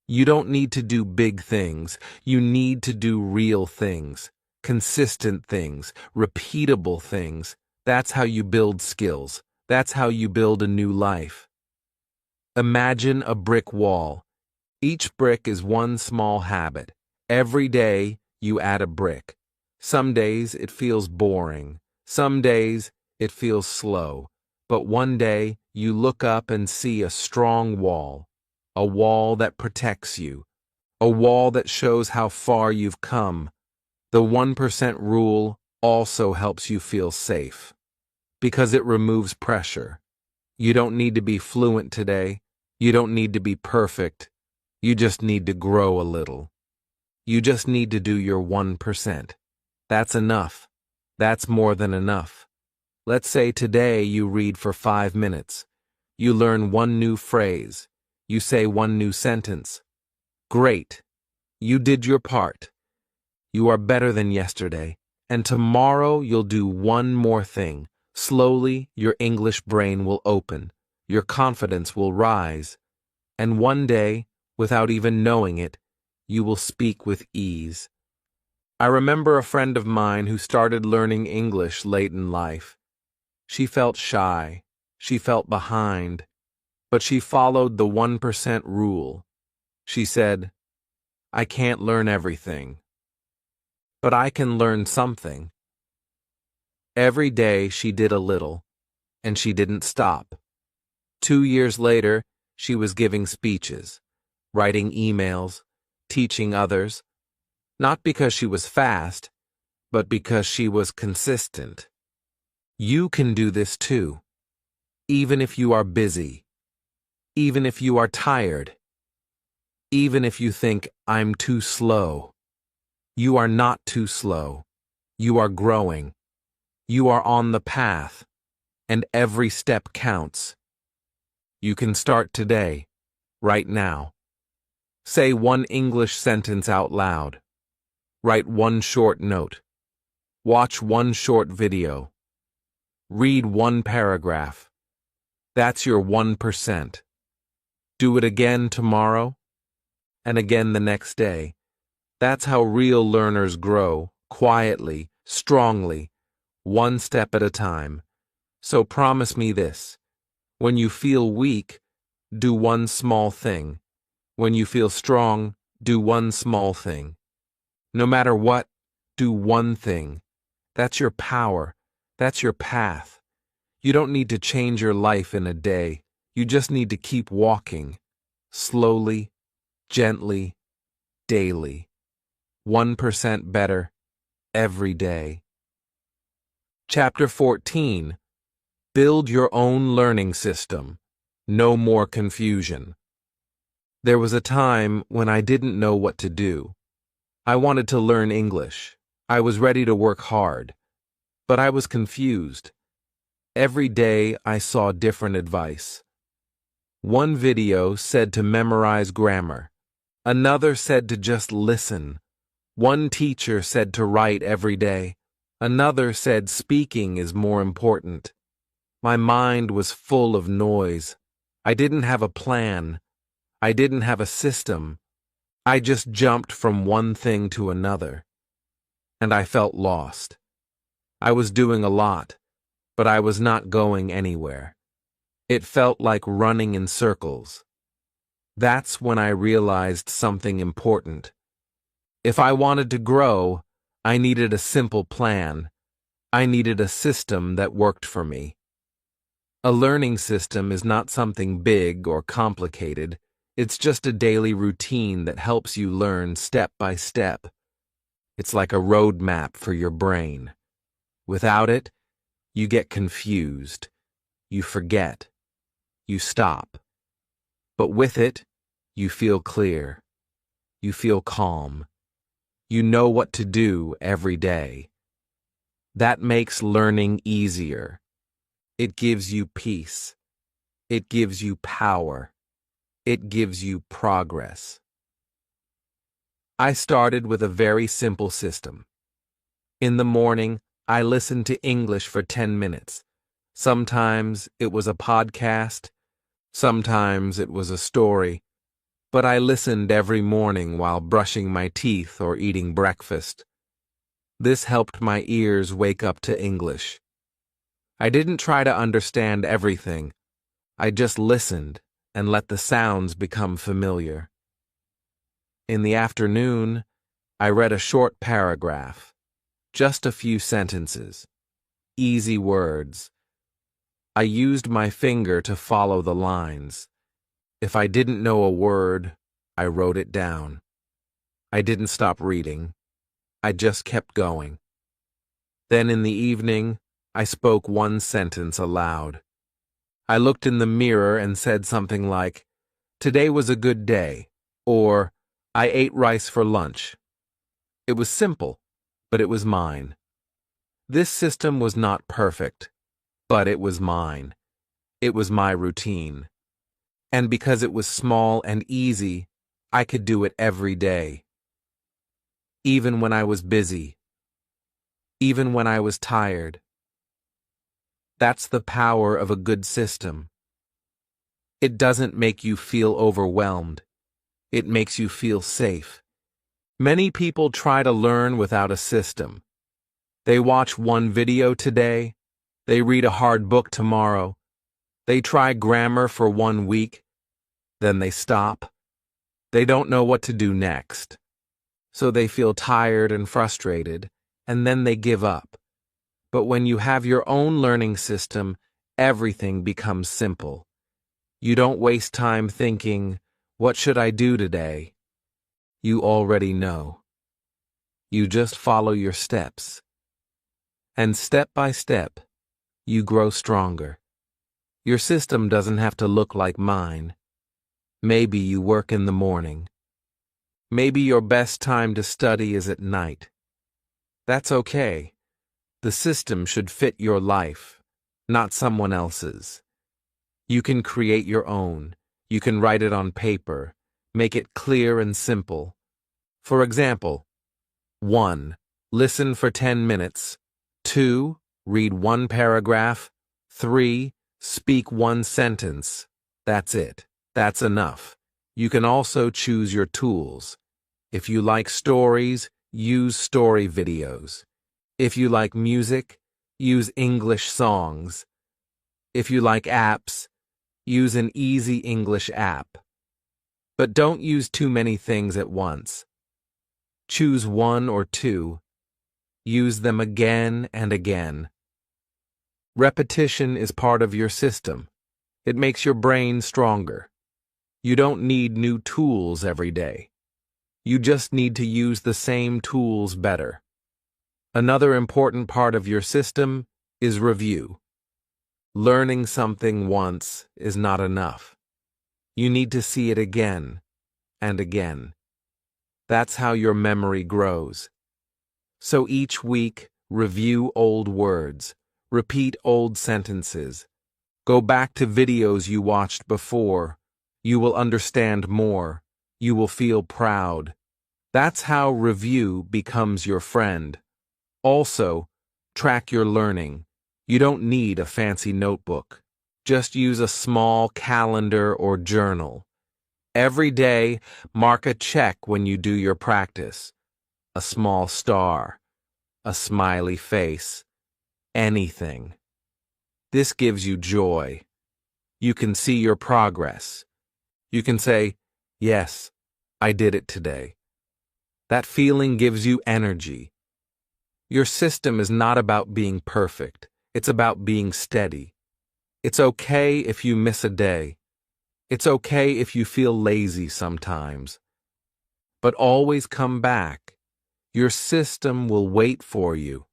You don't need to do big things. You need to do real things, consistent things, repeatable things. That's how you build skills. That's how you build a new life. Imagine a brick wall. Each brick is one small habit. Every day, you add a brick. Some days it feels boring. Some days it feels slow. But one day, you look up and see a strong wall. A wall that protects you. A wall that shows how far you've come. The 1% rule also helps you feel safe. Because it removes pressure. You don't need to be fluent today. You don't need to be perfect. You just need to grow a little. You just need to do your 1%. That's enough. That's more than enough. Let's say today you read for 5 minutes. You learn one new phrase. You say one new sentence. Great. You did your part. You are better than yesterday. And tomorrow you'll do one more thing. Slowly, your English brain will open. Your confidence will rise. And one day, without even knowing it, you will speak with ease. I remember a friend of mine who started learning English late in life. She felt shy. She felt behind. But she followed the 1% rule. She said, I can't learn everything. But I can learn something. Every day she did a little, and she didn't stop. 2 years later, she was giving speeches, writing emails, teaching others, not because she was fast, but because she was consistent. You can do this too, even if you are busy, even if you are tired, even if you think, I'm too slow. You are not too slow. You are growing. You are on the path, and every step counts. You can start today, right now. Say one English sentence out loud. Write one short note. Watch one short video. Read one paragraph. That's your 1%. Do it again tomorrow, and again the next day. That's how real learners grow, quietly, strongly, one step at a time. So promise me this. When you feel weak, do one small thing. When you feel strong, do one small thing. No matter what, do one thing. That's your power. That's your path. You don't need to change your life in a day. You just need to keep walking. Slowly, gently, daily. 1% better, every day. Chapter 14. Build your own learning system. No more confusion. There was a time when I didn't know what to do. I wanted to learn English. I was ready to work hard. But I was confused. Every day I saw different advice. One video said to memorize grammar. Another said to just listen. One teacher said to write every day. Another said speaking is more important. My mind was full of noise. I didn't have a plan. I didn't have a system. I just jumped from one thing to another. And I felt lost. I was doing a lot, but I was not going anywhere. It felt like running in circles. That's when I realized something important. If I wanted to grow, I needed a simple plan. I needed a system that worked for me. A learning system is not something big or complicated. It's just a daily routine that helps you learn step by step. It's like a roadmap for your brain. Without it, you get confused. You forget. You stop. But with it, you feel clear. You feel calm. You know what to do every day. That makes learning easier. It gives you peace. It gives you power. It gives you progress. I started with a very simple system. In the morning, I listened to English for 10 minutes. Sometimes it was a podcast, sometimes it was a story, but I listened every morning while brushing my teeth or eating breakfast. This helped my ears wake up to English. I didn't try to understand everything. I just listened and let the sounds become familiar. In the afternoon, I read a short paragraph, just a few sentences, easy words. I used my finger to follow the lines. If I didn't know a word, I wrote it down. I didn't stop reading. I just kept going. Then in the evening, I spoke one sentence aloud. I looked in the mirror and said something like, "Today was a good day," or "I ate rice for lunch." It was simple, but it was mine. This system was not perfect, but it was mine. It was my routine. And because it was small and easy, I could do it every day. Even when I was busy. Even when I was tired. That's the power of a good system. It doesn't make you feel overwhelmed. It makes you feel safe. Many people try to learn without a system. They watch one video today, they read a hard book tomorrow, they try grammar for 1 week, then they stop. They don't know what to do next. So they feel tired and frustrated, and then they give up. But when you have your own learning system, everything becomes simple. You don't waste time thinking, "What should I do today?" You already know. You just follow your steps. And step by step, you grow stronger. Your system doesn't have to look like mine. Maybe you work in the morning. Maybe your best time to study is at night. That's okay. The system should fit your life, not someone else's. You can create your own. You can write it on paper. Make it clear and simple. For example, 1. Listen for 10 minutes. 2. Read one paragraph. 3. Speak one sentence. That's it. That's enough. You can also choose your tools. If you like stories, use story videos. If you like music, use English songs. If you like apps, use an easy English app. But don't use too many things at once. Choose 1 or 2. Use them again and again. Repetition is part of your system. It makes your brain stronger. You don't need new tools every day. You just need to use the same tools better. Another important part of your system is review. Learning something once is not enough. You need to see it again and again. That's how your memory grows. So each week, review old words, repeat old sentences, go back to videos you watched before. You will understand more. You will feel proud. That's how review becomes your friend. Also, track your learning. You don't need a fancy notebook. Just use a small calendar or journal. Every day, mark a check when you do your practice. A small star, a smiley face, anything. This gives you joy. You can see your progress. You can say, "Yes, I did it today." That feeling gives you energy. Your system is not about being perfect. It's about being steady. It's okay if you miss a day. It's okay if you feel lazy sometimes. But always come back. Your system will wait for you.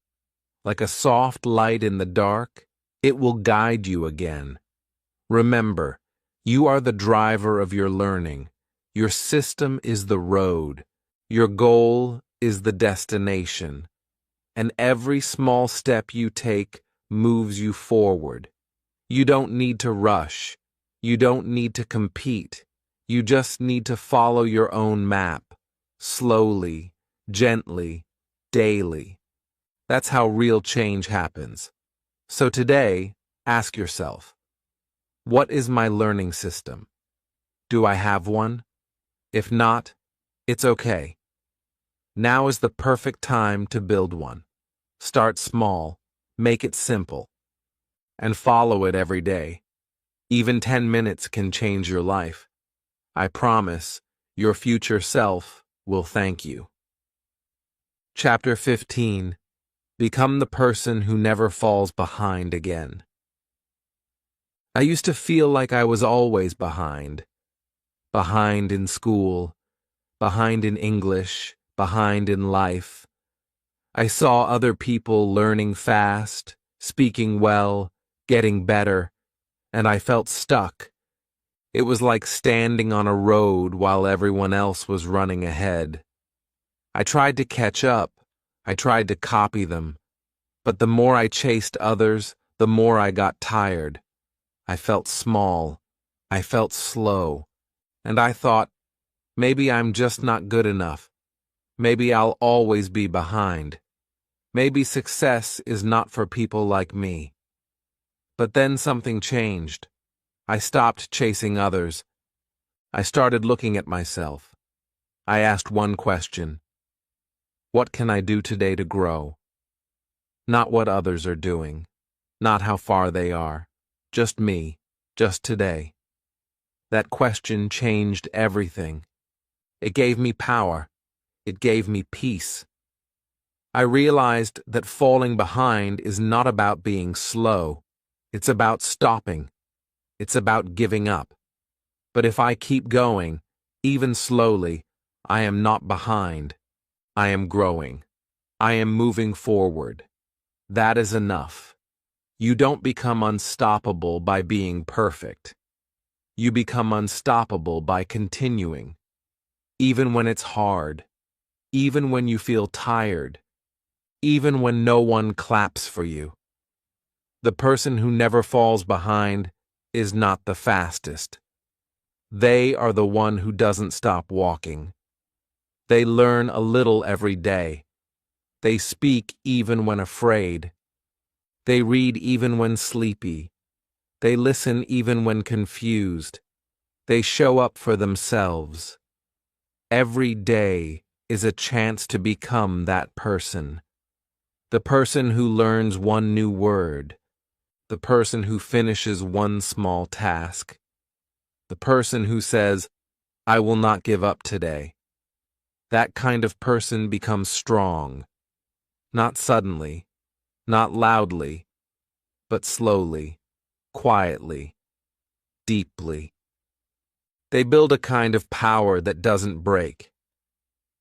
Like a soft light in the dark, it will guide you again. Remember, you are the driver of your learning. Your system is the road. Your goal is the destination. And every small step you take moves you forward. You don't need to rush. You don't need to compete. You just need to follow your own map. Slowly, gently, daily. That's how real change happens. So today, Ask yourself, what is my learning system? Do I have one? If not, it's okay. Now is the perfect time to build one. Start small, make it simple, and follow it every day. Even 10 minutes can change your life. I promise your future self will thank you. Chapter 15. Become the person who never falls behind again. I used to feel like I was always behind. Behind in school, behind in English, behind in life. I saw other people learning fast, speaking well, getting better, and I felt stuck. It was like standing on a road while everyone else was running ahead. I tried to catch up. I tried to copy them. But the more I chased others, the more I got tired. I felt small. I felt slow. And I thought, maybe I'm just not good enough. Maybe I'll always be behind. Maybe success is not for people like me. But then something changed. I stopped chasing others. I started looking at myself. I asked one question. What can I do today to grow? Not what others are doing. Not how far they are. Just me. Just today. That question changed everything. It gave me power. It gave me peace. I realized that falling behind is not about being slow. It's about stopping. It's about giving up. But if I keep going, even slowly, I am not behind. I am growing. I am moving forward. That is enough. You don't become unstoppable by being perfect. You become unstoppable by continuing. Even when it's hard. Even when you feel tired. Even when no one claps for you. The person who never falls behind is not the fastest. They are the one who doesn't stop walking. They learn a little every day. They speak even when afraid. They read even when sleepy. They listen even when confused. They show up for themselves. Every day is a chance to become that person. The person who learns one new word. The person who finishes one small task. The person who says, I will not give up today. That kind of person becomes strong. Not suddenly, not loudly, but slowly, quietly, deeply. They build a kind of power that doesn't break.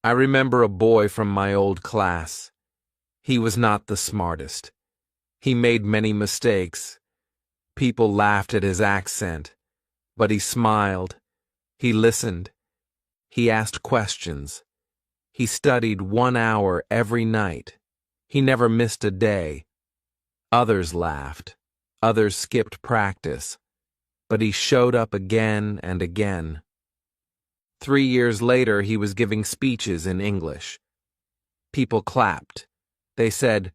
I remember a boy from my old class. He was not the smartest. He made many mistakes. People laughed at his accent, but he smiled. He listened. He asked questions. He studied 1 hour every night. He never missed a day. Others laughed. Others skipped practice. But he showed up again and again. 3 years later, he was giving speeches in English. People clapped. They said,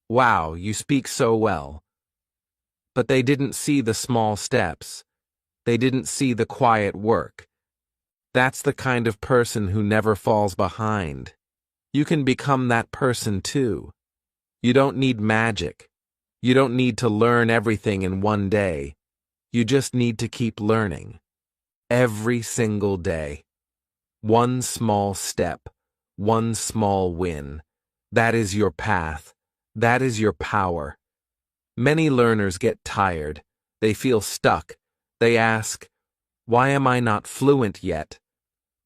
"Wow, you speak so well." But they didn't see the small steps. They didn't see the quiet work. That's the kind of person who never falls behind. You can become that person too. You don't need magic. You don't need to learn everything in one day. You just need to keep learning. Every single day. One small step. One small win. That is your path. That is your power. Many learners get tired. They feel stuck. They ask, why am I not fluent yet?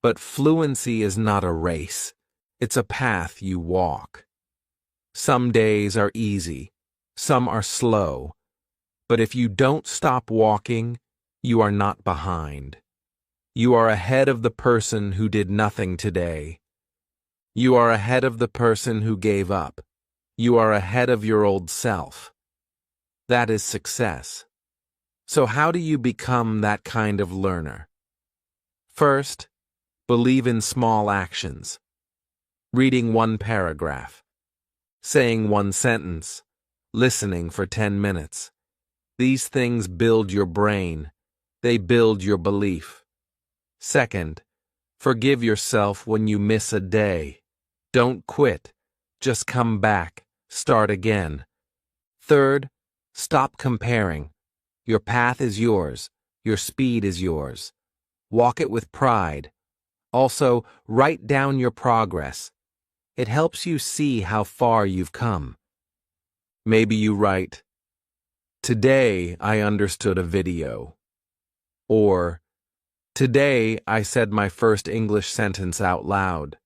But fluency is not a race. It's a path you walk. Some days are easy. Some are slow. But if you don't stop walking, you are not behind. You are ahead of the person who did nothing today. You are ahead of the person who gave up. You are ahead of your old self. That is success. So how do you become that kind of learner? First, believe in small actions. Reading one paragraph. Saying one sentence. Listening for 10 minutes. These things build your brain. They build your belief. Second, forgive yourself when you miss a day. Don't quit. Just come back. Start again. Third, stop comparing. Your path is yours. Your speed is yours. Walk it with pride. Also, write down your progress. It helps you see how far you've come. Maybe you write, "Today I understood a video." Or, "Today I said my first English sentence out loud."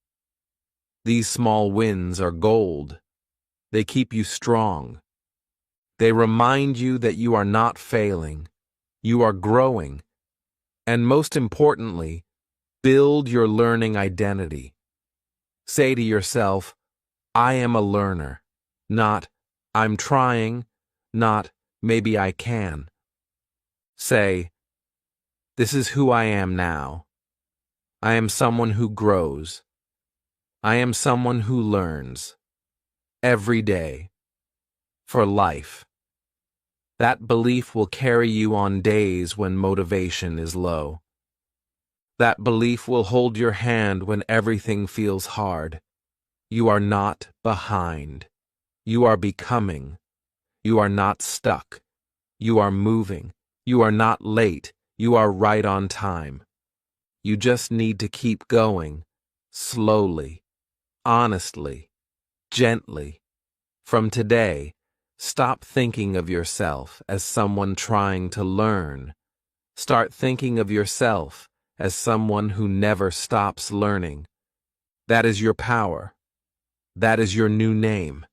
These small wins are gold. They keep you strong. They remind you that you are not failing. You are growing. And most importantly, build your learning identity. Say to yourself, "I am a learner," not "I'm trying," not "maybe I can." Say, "This is who I am now. I am someone who grows. I am someone who learns. Every day. For life." That belief will carry you on days when motivation is low. That belief will hold your hand when everything feels hard. You are not behind. You are becoming. You are not stuck. You are moving. You are not late. You are right on time. You just need to keep going, slowly, honestly, gently. From today, stop thinking of yourself as someone trying to learn. Start thinking of yourself as someone who never stops learning. That is your power. That is your new name.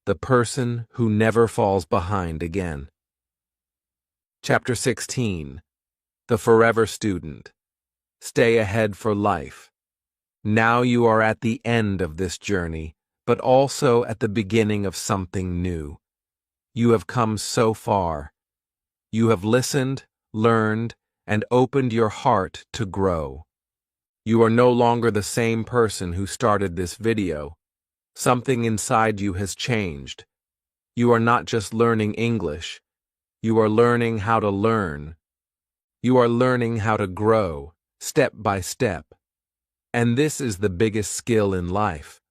The person who never falls behind again. Chapter 16. The Forever Student. Stay ahead for life. Now you are at the end of this journey, but also at the beginning of something new. You have come so far. You have listened, learned, and opened your heart to grow. You are no longer the same person who started this video. Something inside you has changed. You are not just learning English. You are learning how to learn. You are learning how to grow, step by step. And this is the biggest skill in life,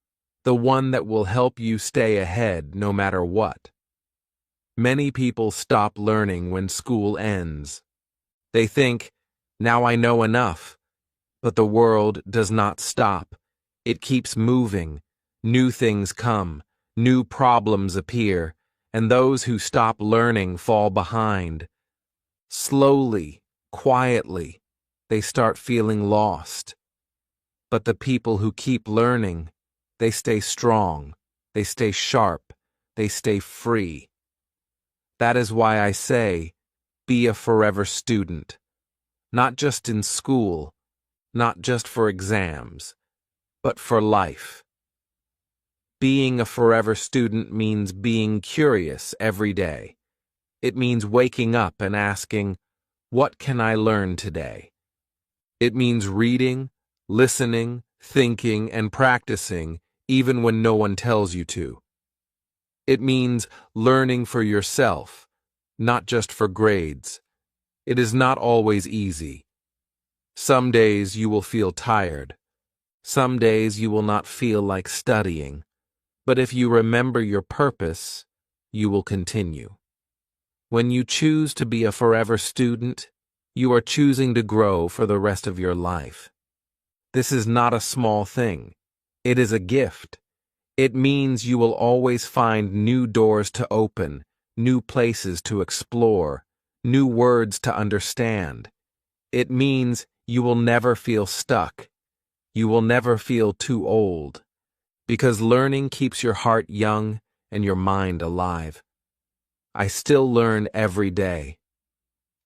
the one that will help you stay ahead no matter what. Many people stop learning when school ends. They think, "Now I know enough." But the world does not stop. It keeps moving. New things come. New problems appear. And those who stop learning fall behind. Slowly, quietly, they start feeling lost. But the people who keep learning, they stay strong, they stay sharp, they stay free. That is why I say, be a forever student. Not just in school, not just for exams, but for life. Being a forever student means being curious every day. It means waking up and asking, "What can I learn today?" It means reading, listening, thinking, and practicing even when no one tells you to. It means learning for yourself, not just for grades. It is not always easy. Some days you will feel tired. Some days you will not feel like studying. But if you remember your purpose, you will continue. When you choose to be a forever student, you are choosing to grow for the rest of your life. This is not a small thing. It is a gift. It means you will always find new doors to open, new places to explore, new words to understand. It means you will never feel stuck. You will never feel too old. Because learning keeps your heart young and your mind alive. I still learn every day.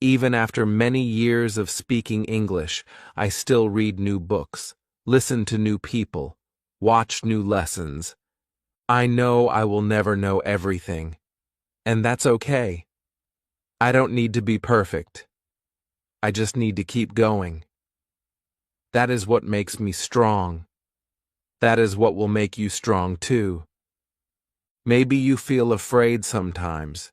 Even after many years of speaking English, I still read new books, listen to new people, watch new lessons. I know I will never know everything, and that's okay. I don't need to be perfect. I just need to keep going. That is what makes me strong. That is what will make you strong too. Maybe you feel afraid sometimes.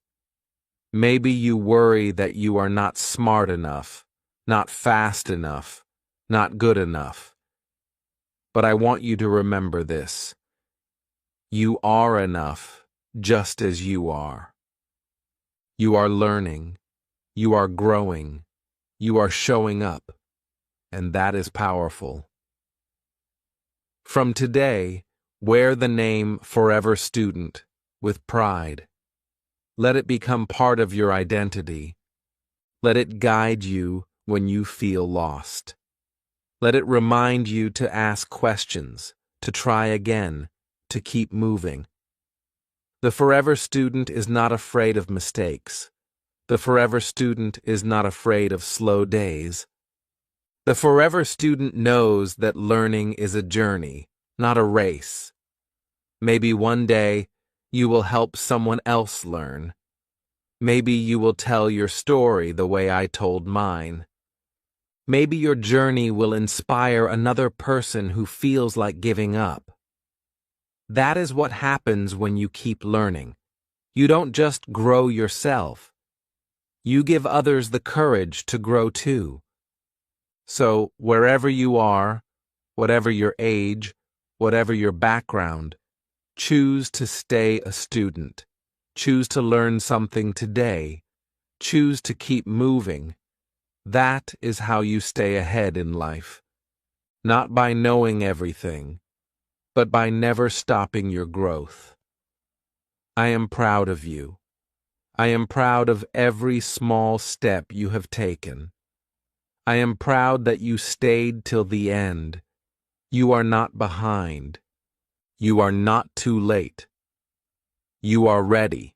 Maybe you worry that you are not smart enough, not fast enough, not good enough. But I want you to remember this. You are enough, just as you are. You are learning, you are growing, you are showing up, and that is powerful. From today, wear the name Forever Student with pride. Let it become part of your identity. Let it guide you when you feel lost. Let it remind you to ask questions, to try again, to keep moving. The Forever Student is not afraid of mistakes. The Forever Student is not afraid of slow days. The Forever Student knows that learning is a journey, not a race. Maybe one day you will help someone else learn. Maybe you will tell your story the way I told mine. Maybe your journey will inspire another person who feels like giving up. That is what happens when you keep learning. You don't just grow yourself. You give others the courage to grow too. So, wherever you are, whatever your age, whatever your background, choose to stay a student. Choose to learn something today. Choose to keep moving. That is how you stay ahead in life. Not by knowing everything, but by never stopping your growth. I am proud of you. I am proud of every small step you have taken. I am proud that you stayed till the end. You are not behind. You are not too late. You are ready.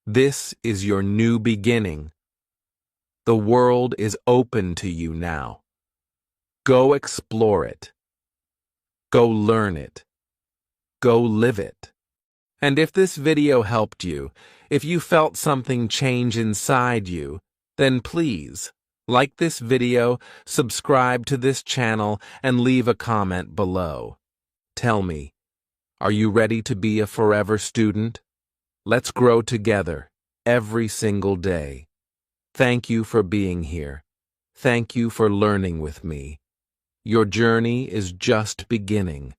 This is your new beginning. The world is open to you now. Go explore it. Go learn it. Go live it. And if this video helped you, if you felt something change inside you, then please like this video, subscribe to this channel, and leave a comment below. Tell me, are you ready to be a forever student? Let's grow together every single day. Thank you for being here. Thank you for learning with me. Your journey is just beginning.